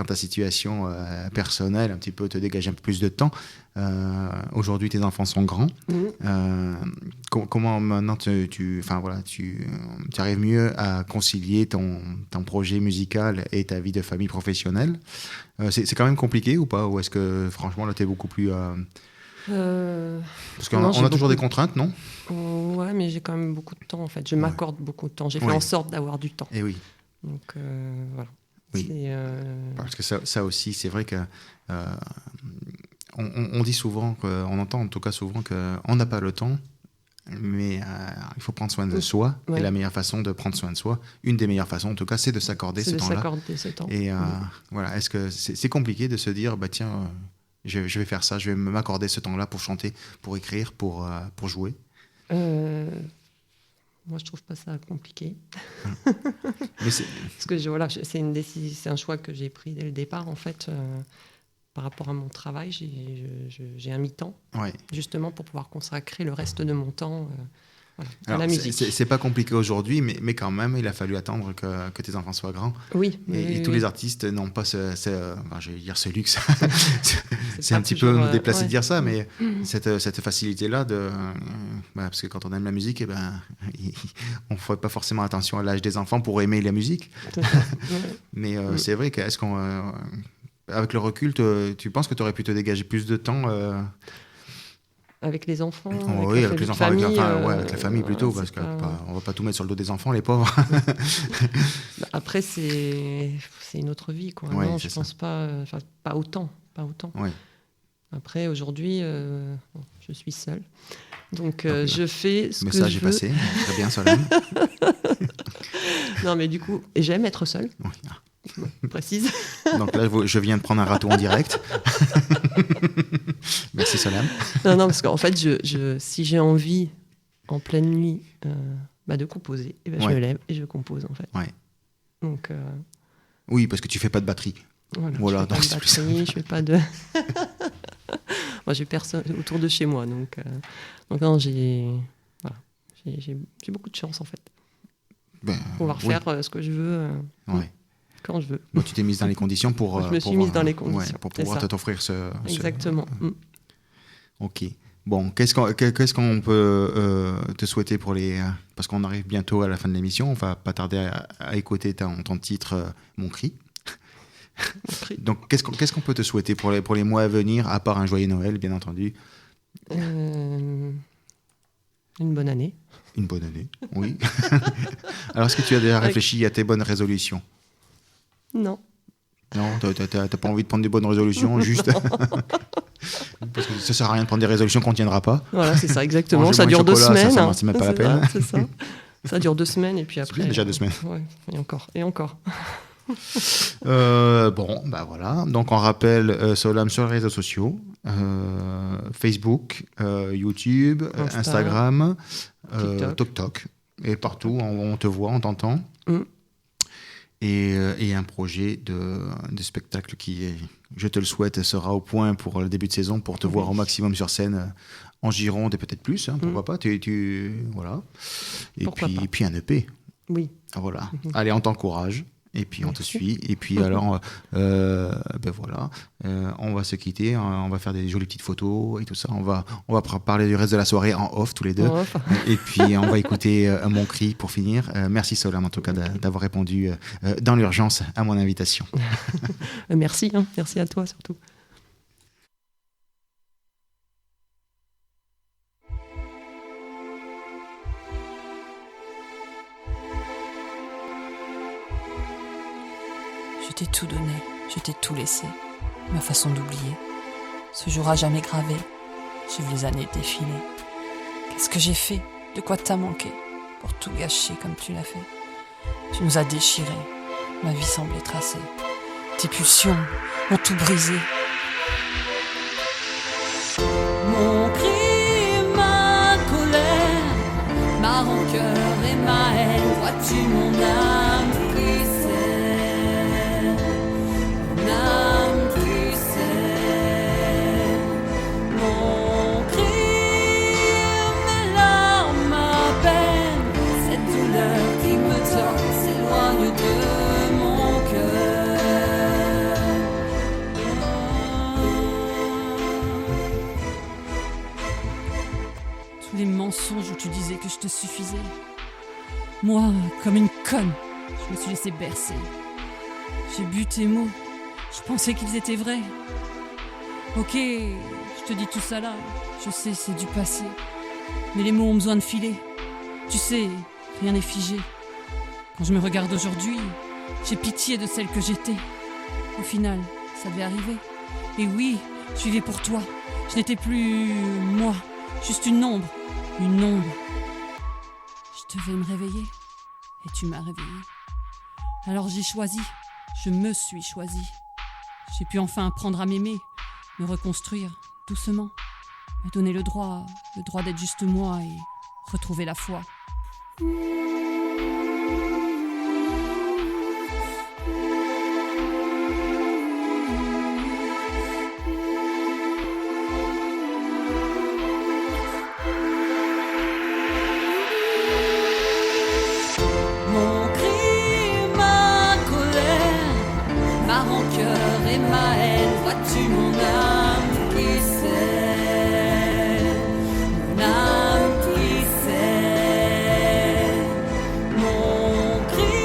[SPEAKER 1] ta situation personnelle un petit peu te dégageait un peu plus de temps. Aujourd'hui, tes enfants sont grands. Comment maintenant tu arrives mieux à concilier ton projet musical et ta vie de famille professionnelle? C'est quand même compliqué ou pas? Ou est-ce que franchement là tu es beaucoup plus... Parce qu'on a toujours des contraintes, non?
[SPEAKER 2] Ouais, mais j'ai quand même beaucoup de temps en fait. Je m'accorde beaucoup de temps. J'ai fait en sorte d'avoir du temps.
[SPEAKER 1] Et oui.
[SPEAKER 2] Donc voilà.
[SPEAKER 1] Oui. Parce que ça aussi, c'est vrai que on dit souvent, on entend en tout cas souvent qu'on n'a pas le temps, mais il faut prendre soin de soi. Ouais. Et la meilleure façon de prendre soin de soi, une des meilleures façons en tout cas, c'est de s'accorder ce temps-là.
[SPEAKER 2] S'accorder ce temps.
[SPEAKER 1] Et voilà, est-ce que c'est compliqué de se dire, bah tiens, je vais faire ça, je vais m'accorder ce temps-là pour chanter, pour écrire, pour jouer?
[SPEAKER 2] Moi, je trouve pas ça compliqué.
[SPEAKER 1] Mais
[SPEAKER 2] parce que c'est un choix que j'ai pris dès le départ en fait. Par rapport à mon travail, j'ai un mi-temps, justement pour pouvoir consacrer le reste de mon temps à la musique.
[SPEAKER 1] C'est pas compliqué aujourd'hui, mais quand même, il a fallu attendre que tes enfants soient grands.
[SPEAKER 2] Oui.
[SPEAKER 1] Et tous les artistes n'ont pas je vais dire ce luxe. C'est un petit peu déplacé de dire ça, mais cette facilité-là, parce que quand on aime la musique, on ne fait pas forcément attention à l'âge des enfants pour aimer la musique. Mais c'est vrai qu'est-ce qu'on... Avec le recul, tu penses que tu aurais pu te dégager plus de temps
[SPEAKER 2] avec les enfants?
[SPEAKER 1] Oui, avec les enfants, avec la famille plutôt, parce qu'on ne va pas tout mettre sur le dos des enfants, les pauvres.
[SPEAKER 2] Après, c'est une autre vie, quoi. Non, je ne pense pas, pas autant.
[SPEAKER 1] Oui.
[SPEAKER 2] Après, aujourd'hui, je suis seule. Donc, je fais ce que je veux.
[SPEAKER 1] Le message est passé, très bien, Solam.
[SPEAKER 2] Non, mais du coup, j'aime être seule.
[SPEAKER 1] Oui.
[SPEAKER 2] Précise.
[SPEAKER 1] Donc là, je viens de prendre un râteau en direct. Merci Solam.
[SPEAKER 2] Non, parce qu'en fait, si j'ai envie, en pleine nuit, de composer, je me lève et je compose, en fait.
[SPEAKER 1] Ouais.
[SPEAKER 2] Donc,
[SPEAKER 1] oui, parce que tu fais pas de batterie.
[SPEAKER 2] Voilà, je fais pas de... Moi, j'ai personne autour de chez moi. Donc non, j'ai beaucoup de chance, en fait. Pouvoir faire ce que je veux. Quand je veux.
[SPEAKER 1] Bon, tu t'es mise dans les conditions pour...
[SPEAKER 2] Je me suis mise dans les conditions.
[SPEAKER 1] pour pouvoir t'offrir ce...
[SPEAKER 2] Exactement.
[SPEAKER 1] Ok. Bon, qu'est-ce qu'on peut te souhaiter pour les... parce qu'on arrive bientôt à la fin de l'émission, on va pas tarder à écouter ton titre Mon cri. Donc, qu'est-ce qu'on peut te souhaiter pour les mois à venir, à part un joyeux Noël, bien entendu?
[SPEAKER 2] Une bonne année.
[SPEAKER 1] Une bonne année, oui. Alors, est-ce que tu as déjà réfléchi à tes bonnes résolutions?
[SPEAKER 2] Non.
[SPEAKER 1] Non, t'as pas envie de prendre des bonnes résolutions, juste parce que ça sert à rien de prendre des résolutions qu'on tiendra pas.
[SPEAKER 2] Voilà, c'est ça, exactement.
[SPEAKER 1] Manger
[SPEAKER 2] Ça
[SPEAKER 1] moins de
[SPEAKER 2] dure 2
[SPEAKER 1] chocolat,
[SPEAKER 2] semaines.
[SPEAKER 1] c'est même pas la peine.
[SPEAKER 2] C'est ça. Ça dure 2 semaines et puis après.
[SPEAKER 1] C'est bien, déjà 2 semaines.
[SPEAKER 2] Ouais, et encore. Et encore.
[SPEAKER 1] Bon, bah voilà. Donc on rappelle Solam sur les réseaux sociaux, Facebook, YouTube, Instagram, TikTok, et partout on te voit, on t'entend. Et un projet de spectacle qui, je te le souhaite, sera au point pour le début de saison, pour te voir au maximum sur scène en Gironde et peut-être plus, hein, pourquoi pas. Voilà. Et puis un EP.
[SPEAKER 2] Oui.
[SPEAKER 1] Voilà. Allez, on t'encourage. Et puis on te suit. Et puis alors, ben voilà, on va se quitter. On va faire des jolies petites photos et tout ça. On va parler du reste de la soirée en off tous les deux. Et puis on va écouter Mon cri pour finir. Merci Solam en tout cas d'avoir répondu dans l'urgence à mon invitation.
[SPEAKER 2] Merci, hein. Merci à toi surtout.
[SPEAKER 4] Je t'ai tout donné, je t'ai tout laissé, ma façon d'oublier. Ce jour à jamais gravé, j'ai vu les années défiler. Qu'est-ce que j'ai fait? De quoi t'as manqué? Pour tout gâcher comme tu l'as fait. Tu nous as déchirés, ma vie semblait tracée. Tes pulsions ont tout brisé. Mon cri, ma colère, ma rancœur et ma haine, vois-tu mon âme brisée? Les mensonges où tu disais que je te suffisais. Moi, comme une conne, je me suis laissée bercer. J'ai bu tes mots, je pensais qu'ils étaient vrais. Ok, je te dis tout ça là, je sais c'est du passé. Mais les mots ont besoin de filer. Tu sais, rien n'est figé. Quand je me regarde aujourd'hui, j'ai pitié de celle que j'étais. Au final, ça devait arriver. Et oui, je vivais pour toi. Je n'étais plus moi, juste une ombre. Une ombre. Je devais me réveiller et tu m'as réveillée. Alors j'ai choisi, je me suis choisie. J'ai pu enfin apprendre à m'aimer, me reconstruire doucement, me donner le droit d'être juste moi et retrouver la foi. Et ma haine, vois-tu mon âme qui sait, mon âme qui sait, mon cri,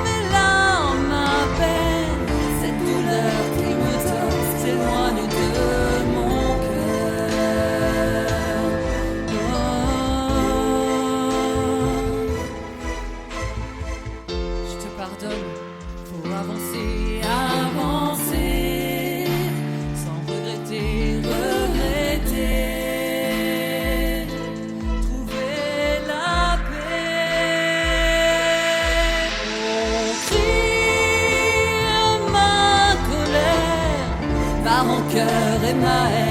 [SPEAKER 4] mes larmes, ma peine, cette douleur qui me torse s'éloigne de mon cœur. Oh, je te pardonne pour avancer. Mon cœur et ma haine.